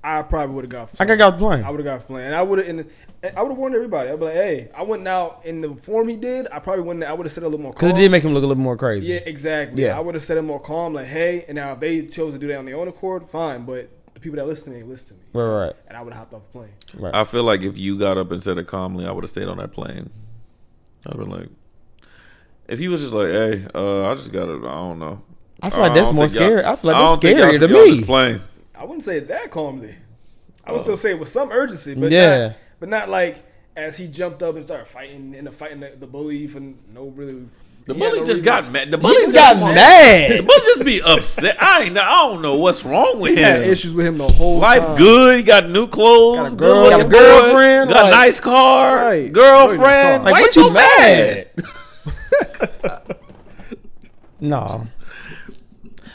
I probably would have got. I got off the plane. I would have got off the plane, and I would have warned everybody. I'd be like, "Hey, I went out in the form he did. I probably wouldn't. I would have said it a little more calm, because it did make him look a little more crazy. Yeah, exactly. Yeah, I would have said it more calm, like, "Hey," and now if they chose to do that on their own accord, fine. But the people that listen to me, listen to me. Right. And I would have hopped off the plane. Right. I feel like if you got up and said it calmly, I would have stayed on that plane. I'd been like, if he was just like, "Hey, I just got it. I don't know." I feel like that's more scary. I feel like that's scarier to me. me. Plane. I wouldn't say it that calmly. I would still say it with some urgency, but not like as he jumped up and started fighting the bully for no really. The bully just got mad. The bully just got mad. The bully just be upset. I don't know what's wrong with him. He had issues with him the whole life time. Good. He got new clothes. Got a girlfriend. Got a nice car. Right. Girlfriend. Like, what you mad? No.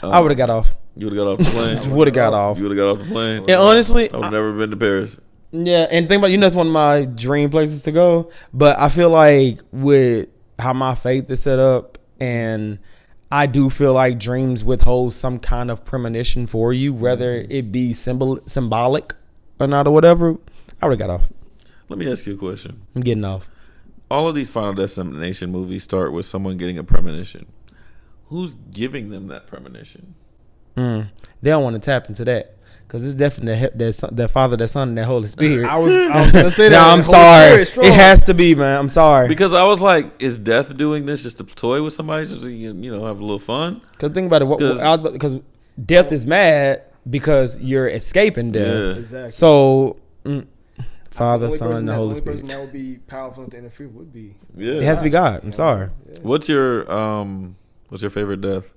I would have got off. You would have got off the plane. Would have got off. You would have got off the plane. And honestly, I would have never been to Paris. yeah, and think about that's one of my dream places to go. But I feel like with how my faith is set up, and I do feel like dreams withhold some kind of premonition for you, whether it be symbolic or not or whatever. I would have got off. Let me ask you a question. I'm getting off. All of these Final Destination movies start with someone getting a premonition. Who's giving them that premonition? They don't want to tap into that. Because it's definitely that Father, that Son, and that Holy Spirit. I was gonna say that. No, I'm sorry. It has to be, man. I'm sorry. Because I was like, is Death doing this just to toy with somebody, just to, have a little fun? Because think about it. Because death is mad because you're escaping death. Yeah. Exactly. So, Father, Son, the Holy The Spirit. only person that would be powerful to interfere would be. Yeah. It has to be God. I'm sorry. Yeah. What's your favorite death?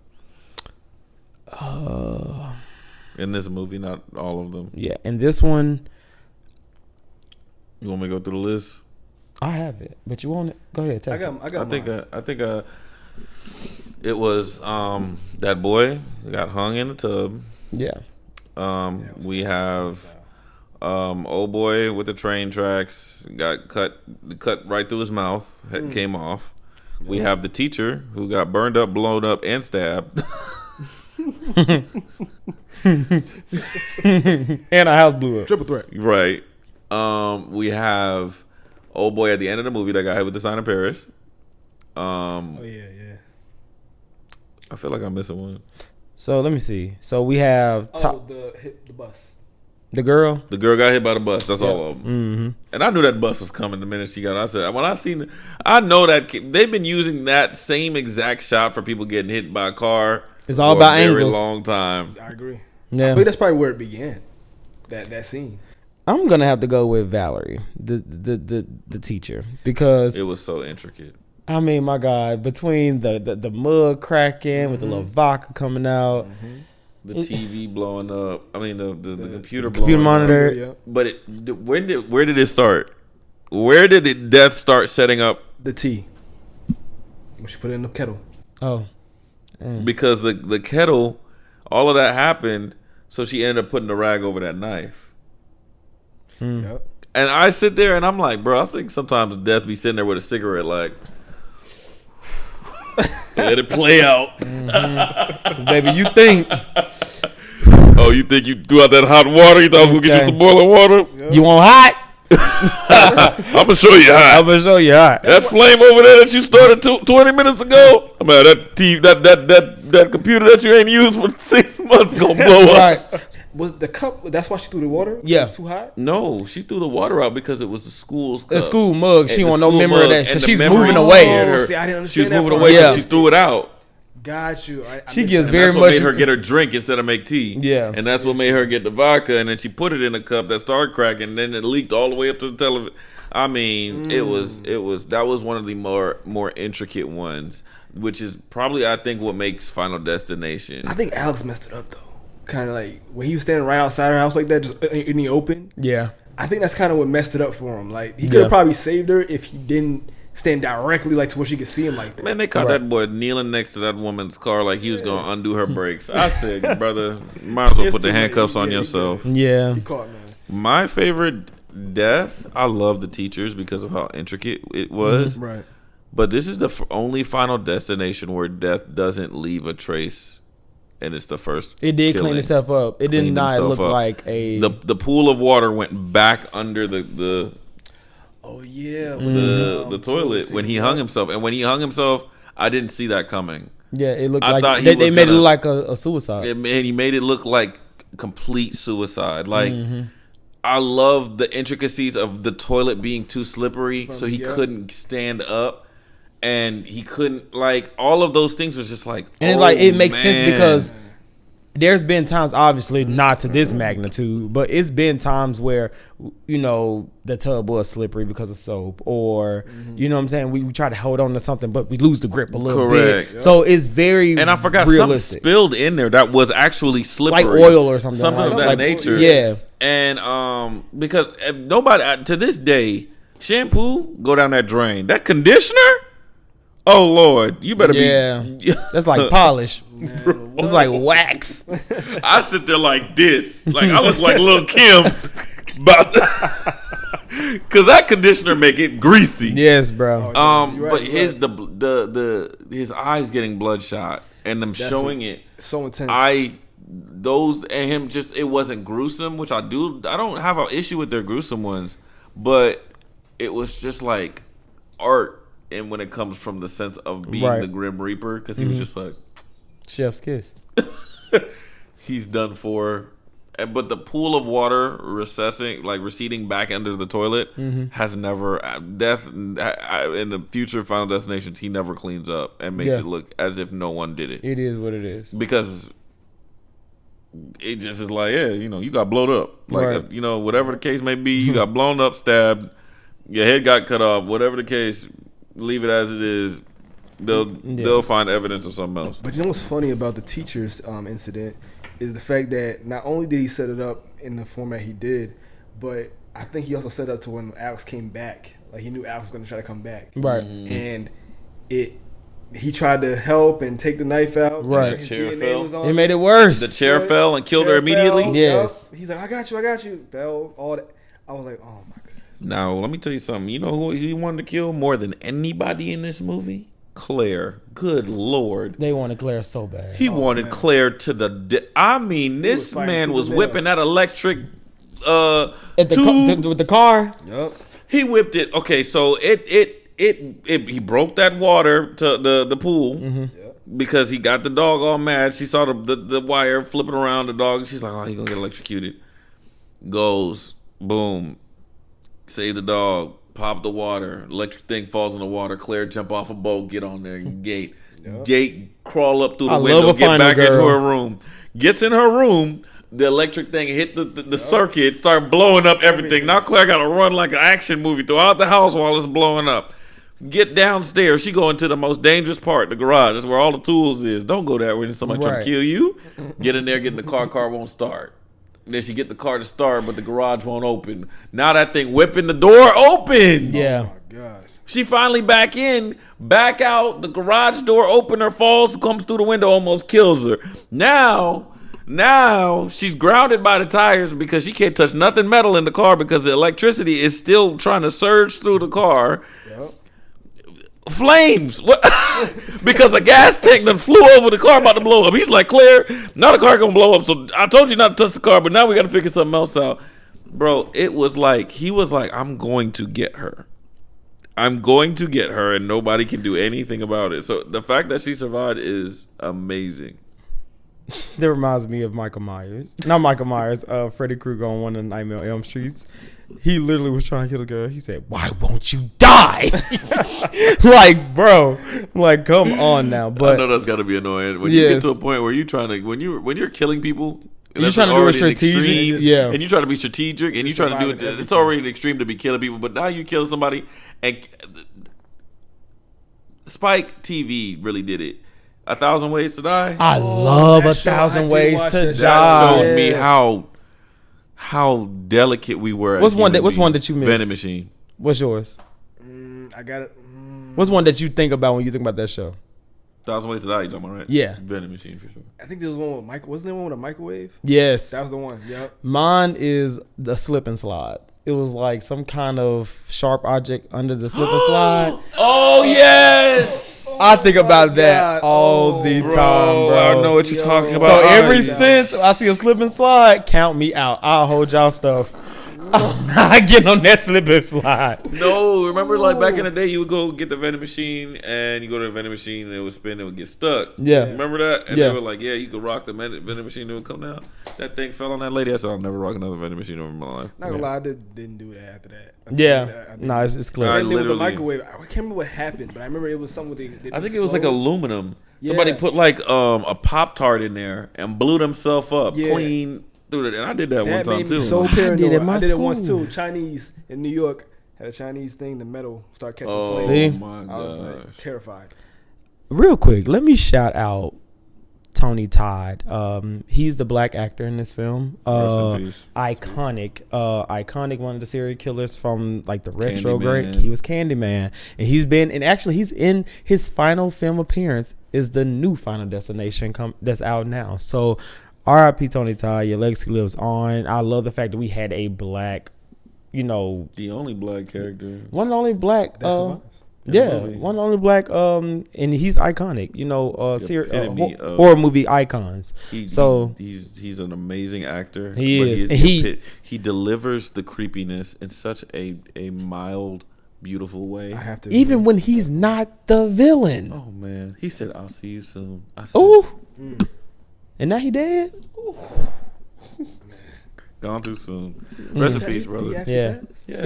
In this movie, not all of them. Yeah, and this one, You want me to go through the list? I have it, but you want it? Go ahead. Take it. I think it was that boy got hung in the tub. Yeah. We have old boy with the train tracks got cut right through his mouth. Head came off. We have the teacher who got burned up, blown up, and stabbed. And a house blew up. triple threat. Right. We have old boy at the end of the movie that got hit with the sign of Paris. Oh yeah. I feel like I'm missing one. So let me see. So we have the bus. the girl. The girl got hit by the bus. That's all of them. Mm-hmm. And I knew that bus was coming the minute she got. I said, when I seen it, I know that they've been using that same exact shot for people getting hit by a car. It's all for about a very angles. long time. I agree. Yeah. I think that's probably where it began. That scene. I'm gonna have to go with Valerie, the teacher, because It was so intricate. I mean, my God, between the mud cracking with the little vodka coming out, The TV blowing up. I mean, the computer blowing computer monitor. up. Yeah. But where did it start? Where did the death start setting up? The tea. When she put it in the kettle. Oh, Because the kettle, all of that happened, so she ended up putting the rag over that knife. Yep. And I sit there and I'm like, bro, I think sometimes death be sitting there with a cigarette, like, let it play out. 'cause baby, you think Oh, you think you threw out that hot water? You thought I was gonna get you Okay. some boiling water? you want hot? I'm gonna show you hot. I'm gonna show you hot. That flame over there that you started 20 minutes ago, man, that TV, that computer that you ain't used for 6 months gonna blow up. Right. Was the cup? That's why she threw the water. Yeah. It was too hot. No, she threw the water out because it was the school's cup. The school mug. She And want the no school memory of mug that and because the she's memory moving scared away. her. See, I didn't She was understand that moving part. away, Yeah. so she threw it out. Got you. She missed gives that. And very that's what much. made her get her drink instead of make tea. Yeah. And that's what made her get the vodka. And then she put it in a cup that started cracking. And then it leaked all the way up to the television. I mean, that was one of the more intricate ones, which is probably, I think, what makes Final Destination. I think Alex messed it up though. Kind of like when he was standing right outside her house like that, just in the open. Yeah. I think that's kind of what messed it up for him. Like he could have probably saved her if he didn't stand directly like to where she could see him like that. Man, they caught that boy kneeling next to that woman's car like he was going to undo her brakes. I said, brother, might as well put the handcuffs on yourself. Yeah. He caught, man. My favorite death, I love the teachers because of how intricate it was. Right. But this is the only Final Destination where death doesn't leave a trace. And it's the first. It did killing. clean itself up. It did Cleaned not himself look up. like a. The pool of water went back under the Oh yeah. the toilet when he hung himself. And when he hung himself, I didn't see that coming. Yeah, it looked I like thought he they was made it gonna- look like a suicide. And he made it look like complete suicide. Like Mm-hmm. I love the intricacies of the toilet being too slippery, so he couldn't stand up. And he couldn't, like, all of those things was just like, And it's like it makes sense because there's been times, obviously not to this magnitude, but it's been times where, you know, the tub was slippery because of soap, or you know what I'm saying, we try to hold on to something but we lose the grip a little Correct. bit. So it's very and I forgot realistic. something spilled in there that was actually slippery, Like oil or something. something like, of that like, nature. Yeah. And because if nobody to this day, shampoo go down that drain. That conditioner, Oh Lord, you better be. That's like polish. It's like wax. I sit there like this, like I look like Lil Kim, but because that conditioner make it greasy. Yes, bro. But his eyes getting bloodshot and them showing it so intense. Those and him just it wasn't gruesome, which I don't have an issue with their gruesome ones, but it was just like art. And when it comes from the sense of being the Grim Reaper, because he was just like chef's kiss. He's done for. But the pool of water receding back under the toilet has never death in the future Final Destinations. He never cleans up and makes it look as if no one did it. It is what it is because it just is like you got blown up whatever the case may be. You got blown up, stabbed, your head got cut off. Whatever the case, leave it as it is. They'll find evidence of something else. But you know what's funny about the teacher's incident is the fact that not only did he set it up in the format he did, but I think he also set it up to when Alex came back. Like he knew Alex was going to try to come back, right? And he tried to help and take the knife out. Right, the chair fell. It made it worse. The chair fell and killed her immediately. Yes. He's like, I got you. Fell. All that. I was like, oh my goodness. Now let me tell you something. You know who he wanted to kill more than anybody in this movie? Claire. Good Lord. They wanted Claire so bad. He wanted Claire to the I mean, this man was whipping that electric tube with the car. Yep. He whipped it. Okay, so he broke that water to the pool because he got the dog all mad. She saw the wire flipping around the dog. She's like, oh, he's gonna get electrocuted. Goes, boom, save the dog. Pop the water. Electric thing falls in the water. Claire jump off a boat. Get on there. Gate. Gate crawl up through the window. Get back into her room. Gets in her room. The electric thing hit the circuit. Start blowing up everything. Now Claire got to run like an action movie throughout the house while it's blowing up. Get downstairs. She go into the most dangerous part, the garage. That's where all the tools is. Don't go there when somebody trying to kill you. Get in there. Get in the car. Car won't start. Then she get the car to start, but the garage won't open. Now that thing whipping the door open. Yeah. Oh my gosh. She finally back in, back out. The garage door opener falls, comes through the window, almost kills her. Now she's grounded by the tires because she can't touch nothing metal in the car because the electricity is still trying to surge through the car. Yep. Flames. What? Because a gas tank done flew over the car about to blow up. He's like, Claire, now the car gonna blow up. So I told you not to touch the car, but now we gotta figure something else out. Bro, it was like, he was like, I'm going to get her. I'm going to get her and nobody can do anything about it. So the fact that she survived is amazing. That reminds me of Michael Myers. Not Michael Myers, Freddy Krueger on one of the Nightmare on Elm Streets. He literally was trying to kill a girl. He said, "Why won't you die?" Like, bro, like, come on now. But I know that's got to be annoying when you get to a point where you trying to when you're killing people. And you're trying to do it strategic, and you try to be strategic, and you try to do it. It's already an extreme to be killing people, but now you kill somebody. And Spike TV really did it. 1,000 Ways to Die. I love 1,000 Ways to Die. That showed me how delicate we were. What's one that you missed? Vending Machine. What's yours? I got it. What's one that you think about when you think about that show? 1,000 Ways to Die. You talking about, right? Yeah. Vending Machine for sure. I think there was one with Michael. Wasn't there one with a microwave? Yes. That was the one. Yep. Mine is the slip and slide. It was like some kind of sharp object under the slip and slide. Oh yes. I think about that all the time, bro. I know what you're talking about. So ever since I see a slip and slide, count me out. I'll hold y'all stuff. I'm not getting on that slip and slide. No, remember like back in the day, you would go get the vending machine, and you go to the vending machine, and it would spin, it would get stuck. Yeah. Remember that? And they were like, yeah, you could rock the vending machine, it would come down. That thing fell on that lady. I said, I'll never rock another vending machine over my life. Not gonna lie, I didn't do that after that. It's clear. Same thing with the microwave. I can't remember what happened, but I remember it was something with I think it was like aluminum. Somebody put like a Pop-Tart in there and blew themselves up clean. Dude, and I did that one time made too. Me so paranoid. I did it once too. Chinese in New York had a Chinese thing. The metal started catching Oh flames. my god! I was like terrified. Real quick, let me shout out Tony Todd. He's the black actor in this film. Rest in peace. Iconic. One of the serial killers from like the retro great. Candyman. He was Candyman, and he's in his final film appearance is the new Final Destination that's out now. So, R.I.P. Tony Todd. Your legacy lives on. I love the fact that we had a black, the only black character. one and only black. That's Yeah, movie. one and only black. And he's iconic. epitome of- horror movie icons. He's an amazing actor. He but is. the And he delivers the creepiness in such a mild, beautiful way. I have to Even when he's not the villain. Oh man, he said, "I'll see you soon." I said, Ooh. And now he dead. "Gone too soon." Rest in peace, brother. Yeah,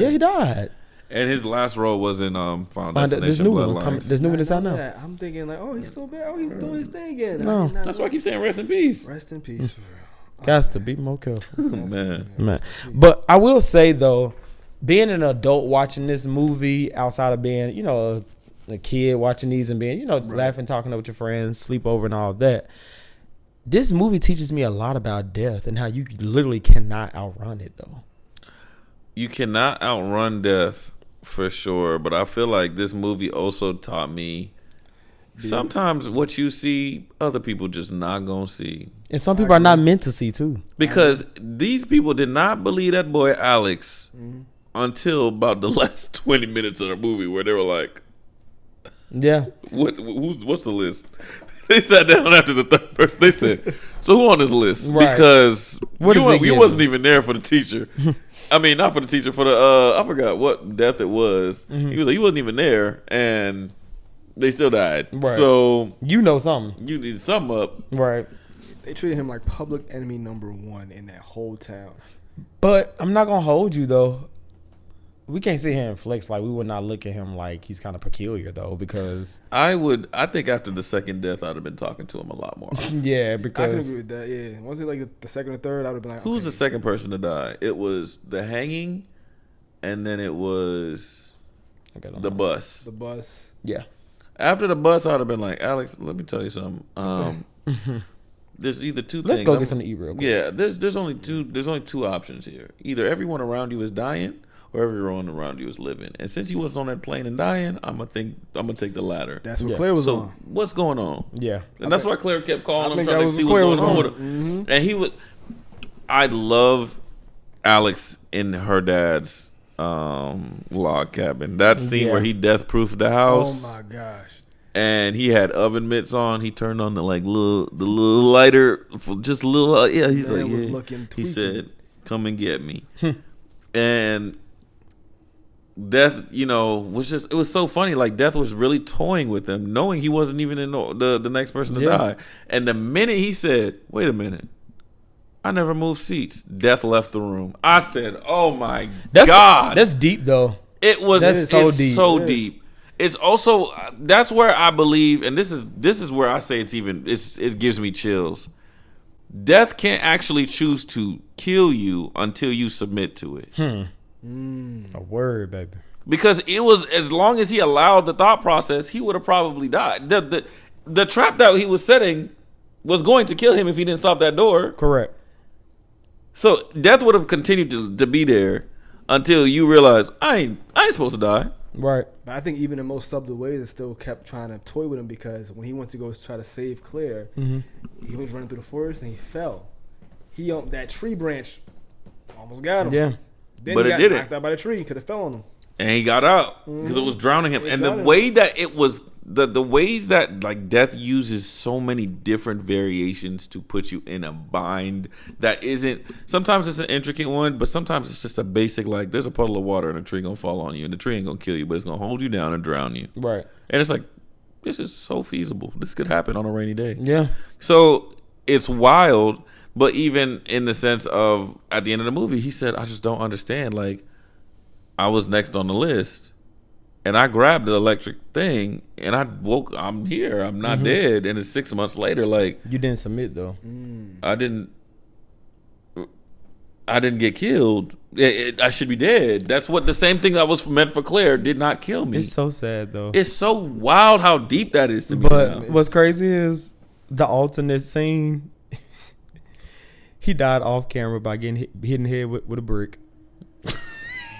he died. And his last role was in Final This Destination new one, Bloodlines. this new one that's out now. Yeah, I'm thinking like, oh, he's still bad. Oh, he's doing his thing again. No. That's why I keep saying rest in peace. Rest in peace. For real. Guys, to be more careful, Man. But I will say though, being an adult watching this movie outside of being, a kid watching these and being, laughing, talking with your friends, sleep over and all of that. This movie teaches me a lot about death and how you literally cannot outrun it though. You cannot outrun death for sure, but I feel like this movie also taught me sometimes what you see, other people just not gonna see. And some people are not meant to see too. Because these people did not believe that boy Alex until about the last 20 minutes of the movie where they were like, Yeah. what's the list? They sat down after the third person. They said, so who on this list? Right. Because What is it you giving? wasn't even there for the teacher. I mean, not for the teacher, for the, I forgot what death it was. He was like, you wasn't even there, and they still died. Right. So You know something. you need to sum up. Right. They treated him like public enemy #1 in that whole town. But I'm not gonna hold you though. We can't sit here and flex like we would not look at him like he's kind of peculiar though, because I think after the second death, I'd have been talking to him a lot more. yeah, I can because agree with that. Yeah, was it like the second or third? I would have been like, Who's okay. the second person to die? It was the hanging, and then it was the bus. The bus. yeah, After the bus, I'd have been like, Alex, let me tell you something. There's either two let's things. go get something to eat real quick. Yeah, there's only two options here. Either everyone around you is dying, or everyone around you is living. And since you wasn't on that plane and dying, I'm gonna take the latter. That's what Yeah. Claire was So on. what's going on? Yeah, And that's why Claire kept calling him, think trying that to was see what what's Claire going was on on. with him. And he was. I love Alex in her dad's log cabin. That scene Yeah. where he death proofed the house. Oh my gosh. And he had oven mitts on. He turned on the little lighter, just a little. Yeah, he's Man like, was yeah. looking He tweaking. said, "Come and get me." And Death, was just. It was so funny. Like Death was really toying with him, knowing he wasn't even in the next person to Yeah. die. And the minute he said, "Wait a minute, I never moved seats," Death left the room. I said, "Oh my God, that's deep though. it was That's so it's deep. so It is. deep." It's also that's where I believe, and this is where I say it gives me chills. Death can't actually choose to kill you until you submit to it. A word, baby. Because it was, as long as he allowed the thought process, he would have probably died. The trap that he was setting was going to kill him if he didn't stop that door. Correct. So Death would have continued to be there until you realize I ain't supposed to die. Right. But I think even in most subtle ways, it still kept trying to toy with him because when he went to go try to save Claire, he was running through the forest and he fell. That tree branch almost got him. Yeah. Then But he it got didn't. knocked out by the tree because it fell on him. And he got out because it was drowning him. It And the drowned him. way that it was, the ways that like Death uses so many different variations to put you in a bind that isn't. Sometimes it's an intricate one, but sometimes it's just a basic like there's a puddle of water and a tree gonna fall on you, and the tree ain't gonna kill you, but it's gonna hold you down and drown you. Right. And it's like this is so feasible. This could happen on a rainy day. Yeah. So it's wild, but even in the sense of at the end of the movie, he said, "I just don't understand. Like, I was next on the list, and I grabbed the electric thing, and I woke. I'm here. I'm not dead. And it's 6 months later. Like, You didn't submit though. I didn't get killed. I should be dead. That's what the same thing that was meant for Claire did not kill me. It's so sad though. It's so wild how deep that is to me. But now. what's crazy is the alternate scene, he died off camera by getting hit in the head with a brick.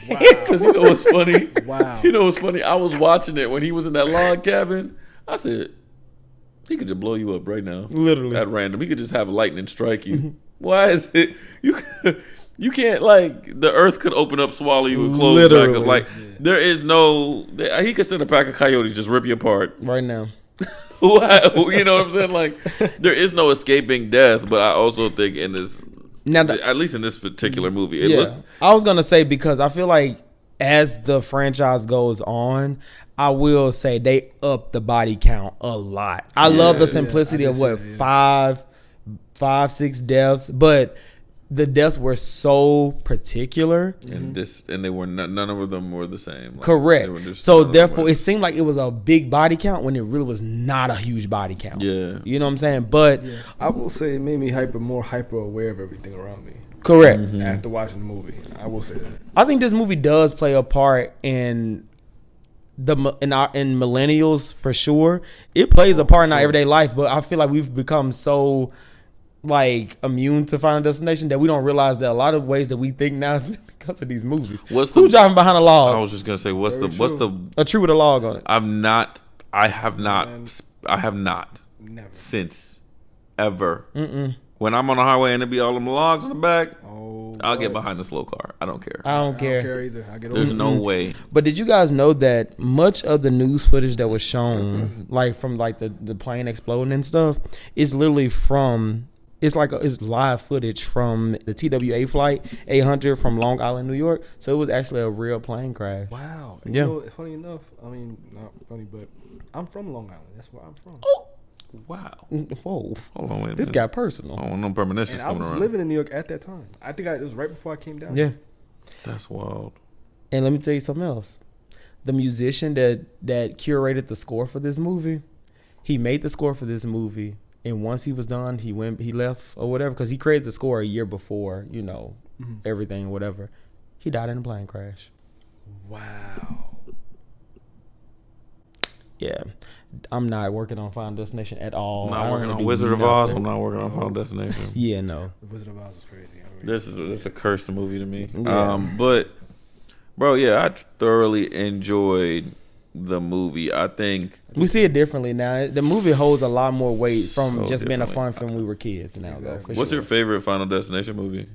Wow. Because you know what's funny? Wow. You know what's funny? I was watching it when he was in that log cabin. I said, he could just blow you up right now. Literally. At random. He could just have lightning strike you. Why is it? You can't, like, the earth could open up, swallow you, and close Literally. back up. Like, there is no, he could send a pack of coyotes just rip you apart. Right now. Why? You know what I'm saying? Like, there is no escaping death, but I also think in this, Now, at least in this particular movie, I was gonna say, because I feel like as the franchise goes on, I will say they up the body count a lot. I love the simplicity of what, 6 deaths, but the deaths were so particular. and they were none of them were the same. Like, Correct. they were just- So none of them therefore, were- it seemed like it was a big body count when it really was not a huge body count. Yeah. You know what I'm saying? But I will say it made me more hyper aware of everything around me correct. after watching the movie. I will say that. I think this movie does play a part in millennials for sure. It plays a part in our everyday life, but I feel like we've become so like immune to Final Destination that we don't realize that a lot of ways that we think now is because of these movies. Who's driving behind a log? I was just gonna say, what's the A tree with a log on it. I have not Never. since ever. When I'm on the highway and it be all them logs in the back, I'll get what? behind the slow car. I don't care. I don't I care. don't care either. I get There's over no way. But did you guys know that much of the news footage that was shown, like from like the plane exploding and stuff, is literally from it's live footage from the TWA flight 800 from Long Island, New York. So it was actually a real plane crash. Wow. Yeah. You know, funny enough, I mean, not funny, but I'm from Long Island. That's where I'm from. Wow. Whoa, Hold on, wait a this minute. got personal. I don't want no premonitions And I coming was around. living in New York at that time. I think it was right before I came down. Yeah. That's wild. And let me tell you something else. The musician that curated the score for this movie, he made the score for this movie, and once he was done, he left or whatever, because he created the score a year before, you know, everything, whatever. He died in a plane crash. Wow. Yeah. I'm not working on Final Destination at all. I'm I not don't working wanna on do Wizard of Oz. nothing. I'm not working on Final Destination. Yeah, no. The Wizard of Oz was crazy. This is a cursed movie to me. Yeah. But bro, yeah, I thoroughly enjoyed the movie. I think We see it differently now. The movie holds a lot more weight from So just being a differently. fun film when we were kids now. Though, for what's sure. your favorite Final Destination movie?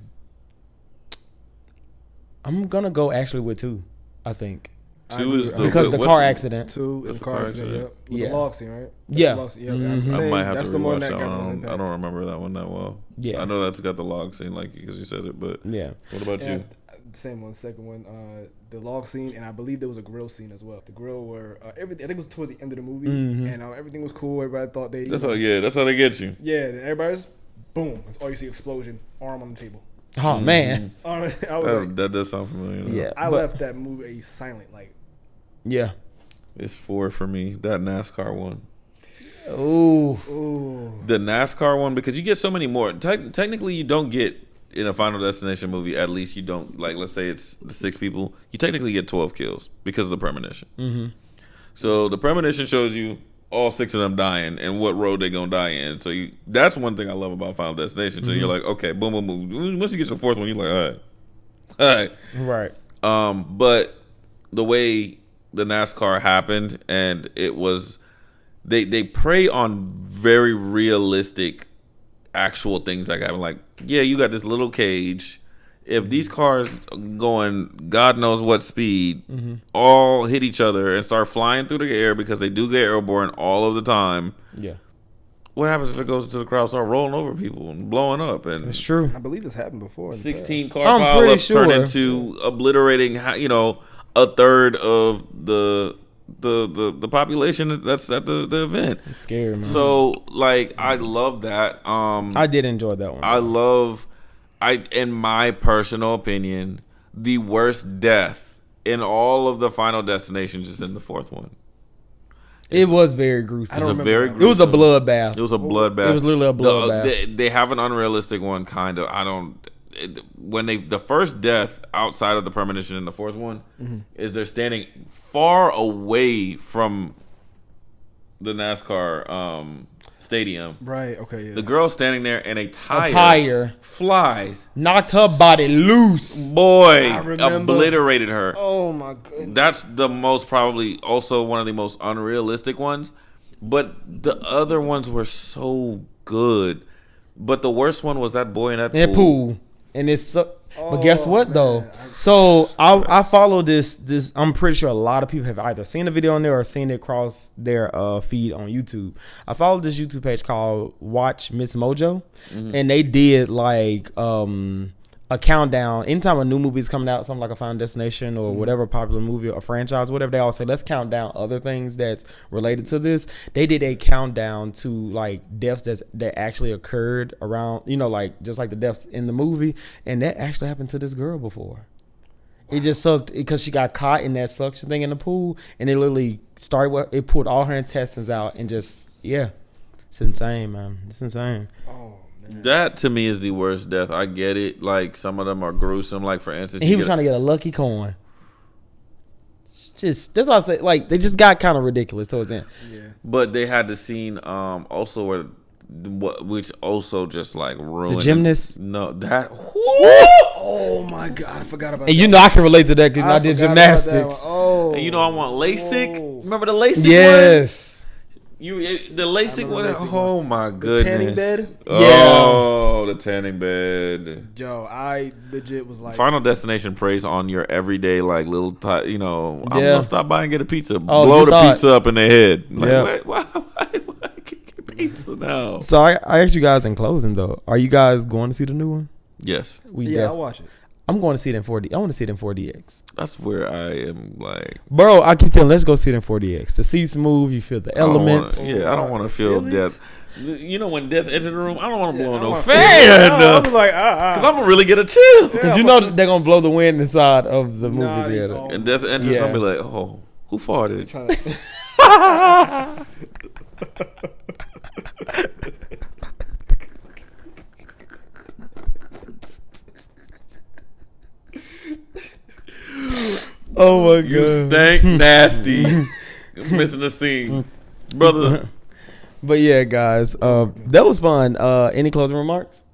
I'm gonna go actually with 2, I think. 2 is the Because the what's car accident. 2 That's is the car car accident. accident. Yep. With Yeah. the log scene, right? Yeah. That's the log scene. Yeah. I'm Mhm. I saying might have that's to the one rewatch that that got the most one. impact. I don't remember that one that well. Yeah. I know that's got the log scene, like because you said it. But Yeah. what about you? The same one, second one, the log scene, and I believe there was a grill scene as well. The grill where everything, I think it was towards the end of the movie, and everything was cool. Everybody thought they. That's how. Yeah, that's how they get you. Yeah, and everybody's boom. That's all you see: explosion, arm on the table. Oh man. I was like, That does sound familiar. Though. Yeah. I but- left that movie silent, like. Yeah. It's 4 for me. That NASCAR one. Ooh. Ooh. The NASCAR one, because you get so many more. Technically, you don't get in a Final Destination movie. At least you don't, like, let's say it's the 6 people. You technically get 12 kills because of the premonition. Mm-hmm. So the premonition shows you all 6 of them dying and what road they gonna die in. So that's one thing I love about Final Destination. So you're like, okay, boom, boom, boom. Once you get to the 4th one, you're like, all right. Right. But the way the NASCAR happened, and it was they prey on very realistic actual things that happen. Like, yeah, you got this little cage. If these cars going God knows what speed all hit each other and start flying through the air, because they do get airborne all of the time, Yeah. what happens if it goes to the crowd, start rolling over people and blowing up? And It's true. I believe this happened before. in the 16 past. car I'm pretty pileups turn sure. into obliterating, a third of the population that's at the event. It's scary, man. So, like, I love that. I did enjoy that one. In my personal opinion, the worst death in all of the Final Destinations is in the 4th one. It was very gruesome. It's a remember very that one. It was a gruesome- bloodbath. It was a bloodbath. It was literally a bloodbath. They have an unrealistic one, kind of. The first death outside of the premonition in the 4th one is they're standing far away from the NASCAR stadium. Right. Okay. Yeah. The girl standing there and a tire, tire. flies. Knocked her body loose. Boy, I remember. obliterated her. Oh my goodness. That's the most probably also one of the most unrealistic ones. But the other ones were so good. But the worst one was that boy in that pool. And it's but guess what though? So I follow this. I'm pretty sure a lot of people have either seen the video on there or seen it cross their feed on YouTube. I follow this YouTube page called Watch Miss Mojo, and they did like a countdown. Anytime a new movie is coming out, something like a Final Destination or whatever popular movie or franchise, whatever, they all say let's count down other things that's related to this. They did a countdown to like deaths that actually occurred around, like just like the deaths in the movie, and that actually happened to this girl before. It just sucked because she got caught in that suction thing in the pool, and it literally it pulled all her intestines out, and just it's insane, man. It's insane. That to me is the worst death. I get it. Like some of them are gruesome. Like for instance, And he was trying to get a lucky coin. That's what I say. Like they just got kind of ridiculous towards the end. Yeah. But they had the scene also where which also just like ruined The gymnast. No, that. Oh my God, I forgot about that. And I can relate to that because I did gymnastics. Oh. And I want LASIK. Remember the LASIK one? Yes. The LASIK one. LASIK Oh my goodness. tanning bed? Oh, the tanning bed. Yo, I legit was like. Final Destination preys on your everyday like little I'm gonna stop by and get a pizza. Oh, blow the pizza up in their head. Like, Yeah. why get pizza now? So I asked you guys in closing though, are you guys going to see the new one? Yes. I'll watch it. I'm going to see it in 4D. I want to see it in 4DX. That's where I am like. Bro, I keep telling let's go see it in 4DX. The seats move, you feel the elements. I don't want to feel death. When death entered the room, I don't want to blow no I'm fan. like, Because I'm going to really get a chill. Because they're going to blow the wind inside of the movie theater. And death enters, I'll be like, oh, who farted? Oh my God. You stank nasty. Missing the scene. Brother. But yeah, guys, that was fun. Any closing remarks?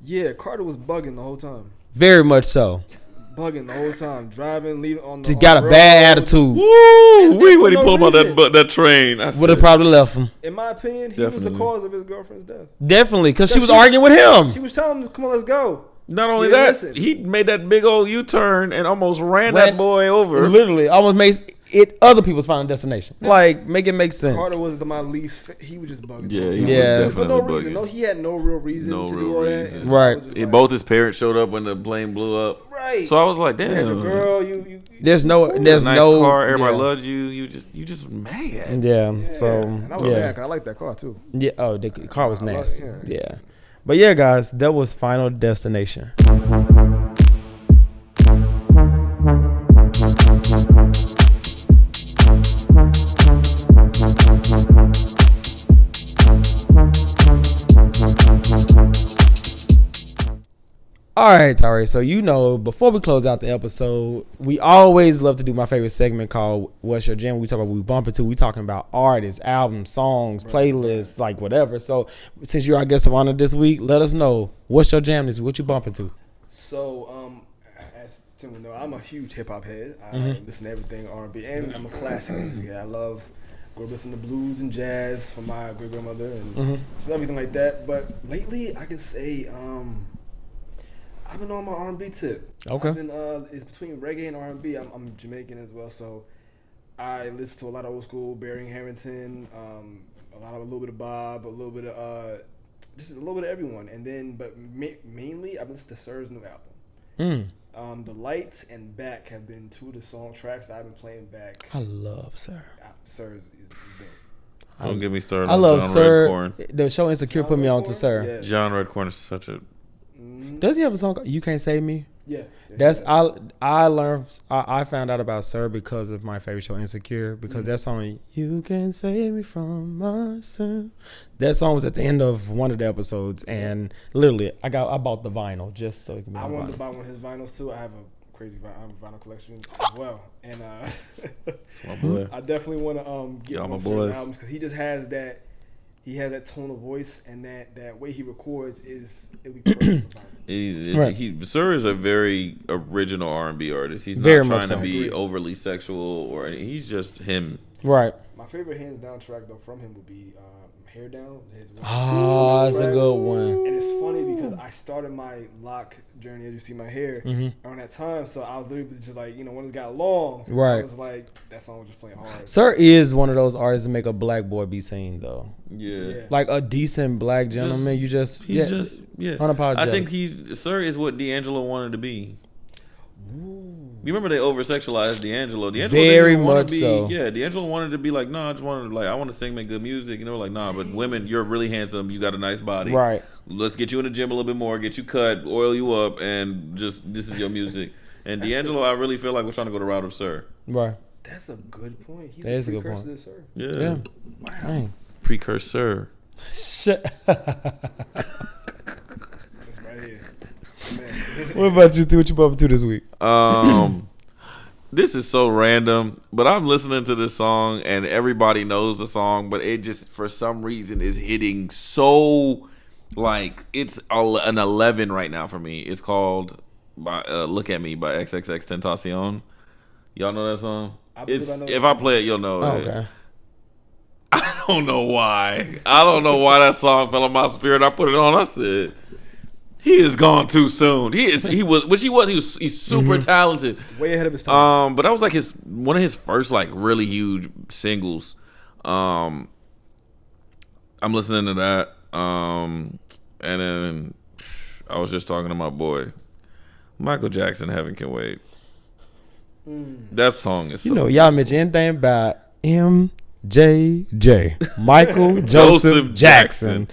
Yeah, Carter was bugging the whole time. Very much so. Bugging the whole time. Driving, leaving on the Just got a road. bad attitude. Woo! When he no pulled him reason. out that train. Would have probably left him. In my opinion, he was the Definitely. cause of his girlfriend's death. Definitely, because she was She- arguing with him. She was telling him, come on, let's go. Not only Yeah, that, listen. he made that big old U-turn and almost ran that boy over. Literally, almost made it other people's final destination. Like, make it make sense. Carter was my least. He was just bugging. Yeah, he was For no definitely reason. bugging. No, he had no real reason No to real do all reason. that. Right. I was just And like, both his parents showed up when the plane blew up. Right. So I was like, You had your damn. girl. You There's cool. there's Nice no car, everybody yeah. loved you. You just mad. Yeah. So And I was mad 'cause I like that car too. yeah. Oh, the car was I love- nasty. yeah. Yeah. But yeah, guys, that was Final Destination. All right, Tari. So before we close out the episode, we always love to do my favorite segment called "What's Your Jam?" We talk about what we bump into. We talking about artists, albums, songs, playlists, like whatever. So since you're our guest of honor this week, let us know what's your jam this week. What you bump into? So, as Tim will know, I'm a huge hip hop head. I listen to everything R&B, and I'm a classic. Yeah, I love. Grew up listening to blues and jazz from my great grandmother and just everything like that. But lately, I can say. I've been on my R&B tip. Okay. I've been, it's between reggae and R&B. I'm Jamaican as well, so I listen to a lot of old school Barry Harrington, a little bit of Bob, a little bit of just a little bit of everyone, and then but mainly I've listened to Sir's new album. The Lights and Back have been two of the song tracks that I've been playing back. I love Sir. Sir's is dope. Don't get me started I on love John Sir. Redcorn. The show Insecure put me on to Sir. Yeah. John Redcorn is such a... Does he have a song called You Can't Save Me? Yeah. That's I found out about Sir because of my favorite show Insecure, because that song You Can Save Me From Myself, that song was at the end of one of the episodes, and literally I bought the vinyl just so it can be I on wanted to vinyl. buy one of his vinyls too. I have a crazy vinyl collection as well, and my boy. I definitely want to get Y'all one my of certain boys. albums because he just has that he has that tone of voice, and that way he records it'll be perfect. Sir is a very original R&B artist. He's Very not much trying to so. be Agreed. overly sexual or anything. He's just him. Right. My favorite hands down track though from him would be Hair Down. Oh, that's a good one. And it's funny because I started my lock journey, as you see my hair, around that time. So I was literally just like, when it got long, Right. I was like, that song was just playing hard. Sir is one of those artists that make a black boy be seen though. Yeah. Like a decent black gentleman. He's just unapologetic. I think Sir is what D'Angelo wanted to be. You remember they over sexualized D'Angelo. Very much so. Yeah, D'Angelo wanted to be like, no, I just wanted to I want to sing, make good music. And they were like, nah, but women, you're really handsome. You got a nice body. Right. Let's get you in the gym a little bit more, get you cut, oil you up, and just this is your music. And D'Angelo, I really feel like we're trying to go the route of Sir. Right. That's a good point. He's That is a good precursor point. to Sir. Yeah. Wow. Dang. Precursor. Shit. That's right here. Man. What about you two? What you bumping to this week? This is so random, but I'm listening to this song and everybody knows the song, but it just for some reason is hitting so like it's an 11 right now for me. It's called "Look at Me" by XXX Tentacion. Y'all know that song? If I play it, you'll know. Oh, it. okay. I don't know why. I don't know why that song fell in my spirit. I put it on. I said, he is gone too soon. He's super talented. Way ahead of his time. But that was like one of his first like really huge singles. I'm listening to that. And then I was just talking to my boy, Michael Jackson. Heaven Can Wait. That song is so y'all mention anything about MJJ, Michael Joseph Jackson.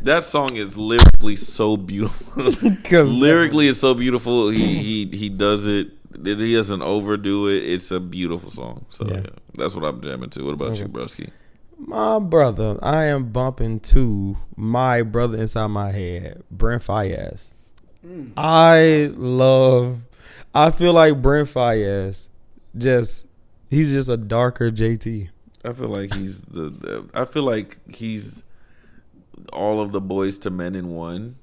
That song is lyrically so beautiful. Lyrically, it's so beautiful. He does it. He doesn't overdo it. It's a beautiful song. So yeah, that's what I'm jamming to. What about you, Broski? My brother, I am bumping to my brother inside my head, Brent Faiyaz. I feel like Brent Faiyaz he's just a darker JT. I feel like he's all of the Boys to Men in one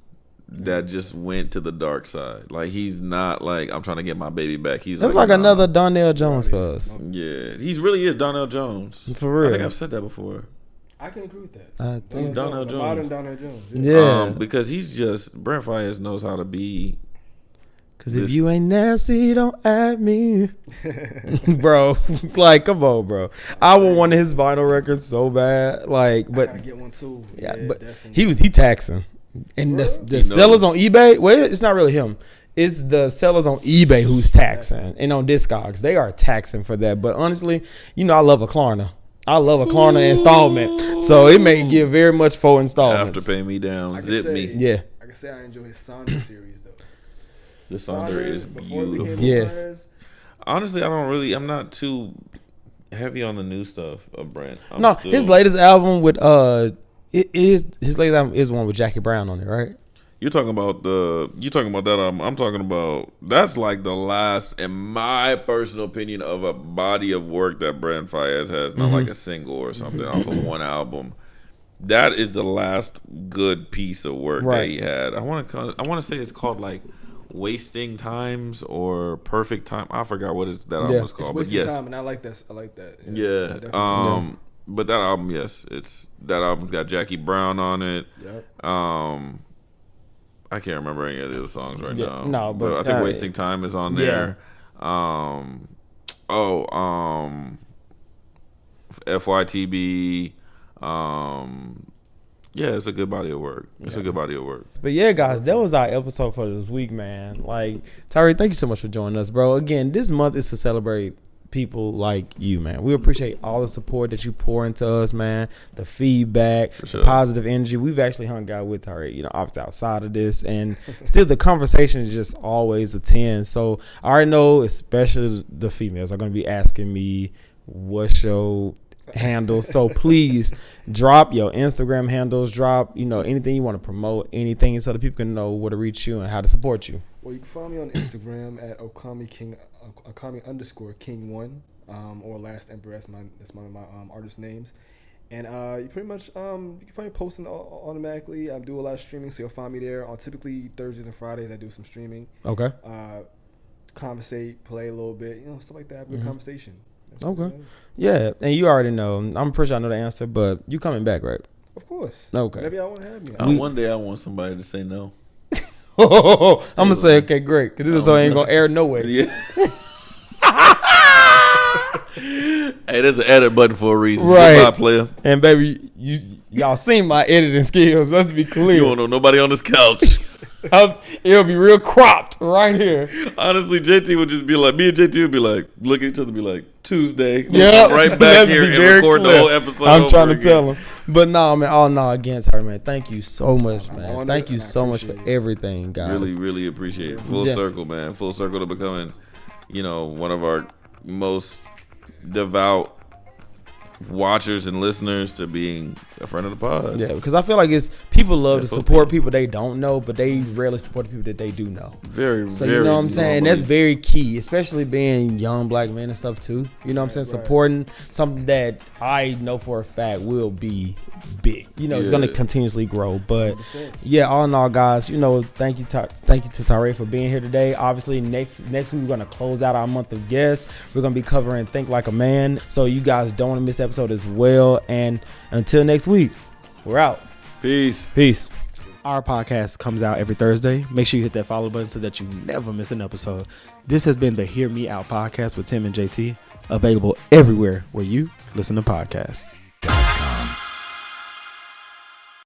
that just went to the dark side. Like he's not like I'm trying to get my baby back. He's that's like another Donnell Jones for us. Yeah, he really is Donnell Jones for real. I think I've said that before. I can agree with that. He's Donnell Jones. Modern Donnell Jones. Yeah, because he's just Brent Faiyaz knows how to be. Because if you ain't nasty, don't at me. Bro, like, come on, bro. I want one of his vinyl records so bad. Like, but I gotta get one too. Yeah, but definitely. he taxing. And the sellers on eBay, well, it's not really him. It's the sellers on eBay who's taxing. And on Discogs, they are taxing for that. But honestly, I love a Klarna. I love a Klarna installment. So it may give very much for installments. After pay me down, zip me. Yeah. I can say I enjoy his Sonder series though. The Sonder is beautiful. Yes. Honestly, I'm not too heavy on the new stuff of Brent. His latest album with his latest album is one with Jackie Brown on it, right? You're talking about that album. I'm talking about that's like the last, in my personal opinion, of a body of work that Brent Faiyaz has, not like a single or something off of one album. That is the last good piece of work that he had. I want to say it's called like Wasting Times or Perfect Time. I forgot what that album is called. It's but yes, time, and I like that. Yeah. But that album, that album's got Jackie Brown on it. Yep. I can't remember any of the other songs right now. No, but I think Wasting Time is on there. FYTB. Yeah, it's a good body of work. It's a good body of work. But yeah, guys, that was our episode for this week, man. Like, Tyree, thank you so much for joining us, bro. Again, this month is to celebrate people like you, man. We appreciate all the support that you pour into us, man. The feedback, the positive energy. We've actually hung out with Tyree, obviously outside of this, and still the conversation is just always a 10. So I already know, especially the females are going to be asking me, what's your handle? So please drop your Instagram handles, drop anything you want to promote, anything, so that people can know where to reach you and how to support you. Well, you can follow me on Instagram at Okami_King1, or Last Emperor. That's one of my artist names. And you pretty much you can find me posting automatically. I do a lot of streaming, so you'll find me there. On typically Thursdays and Fridays, I do some streaming. Okay. Conversate, play a little bit, stuff like that. Have a good conversation. Okay. Yeah, and you already know. I'm pretty sure I know the answer, but you coming back, right? Of course. Okay. Whenever y'all want to have me. One day I want somebody to say no. I'm gonna say okay, great, because this episode ain't gonna air no way. Yeah. Hey, there's an edit button for a reason. Right. Goodbye, player. And baby, y'all seen my editing skills. Let's be clear. You don't know nobody on this couch. It'll be real cropped right here. Honestly, JT would just be like, me and JT would be like, look at each other and be like, Tuesday. Yeah, Right back let's here be and very record clear. the whole episode. I'm trying to over tell again. him. But no, man, all no against her, man. Thank you so much, man. honored, Thank you and I so much for appreciate it. everything, guys. Really, really appreciate it. Full Yeah. circle, man. Full circle to becoming, one of our most devout watchers and listeners to being a friend of the pod. Yeah, because I feel like it's people love to FOP. support people they don't know, but they rarely support the people that they do know. Very, So very you know what I'm saying? And that's normally- very key, especially being young black men and stuff too. You know what I'm saying? Right. Supporting something that I know for a fact will be big. It's gonna Yeah. continuously grow. But yeah, all in all, guys, thank you to Tyree for being here today. Obviously, next week we're gonna close out our month of guests. We're gonna be covering Think Like a Man. So you guys don't want to miss the episode as well. And until next week, we're out. Peace. Peace. Our podcast comes out every Thursday. Make sure you hit that follow button so that you never miss an episode. This has been the Hear Me Out podcast with Tim and JT, available everywhere where you listen to podcasts.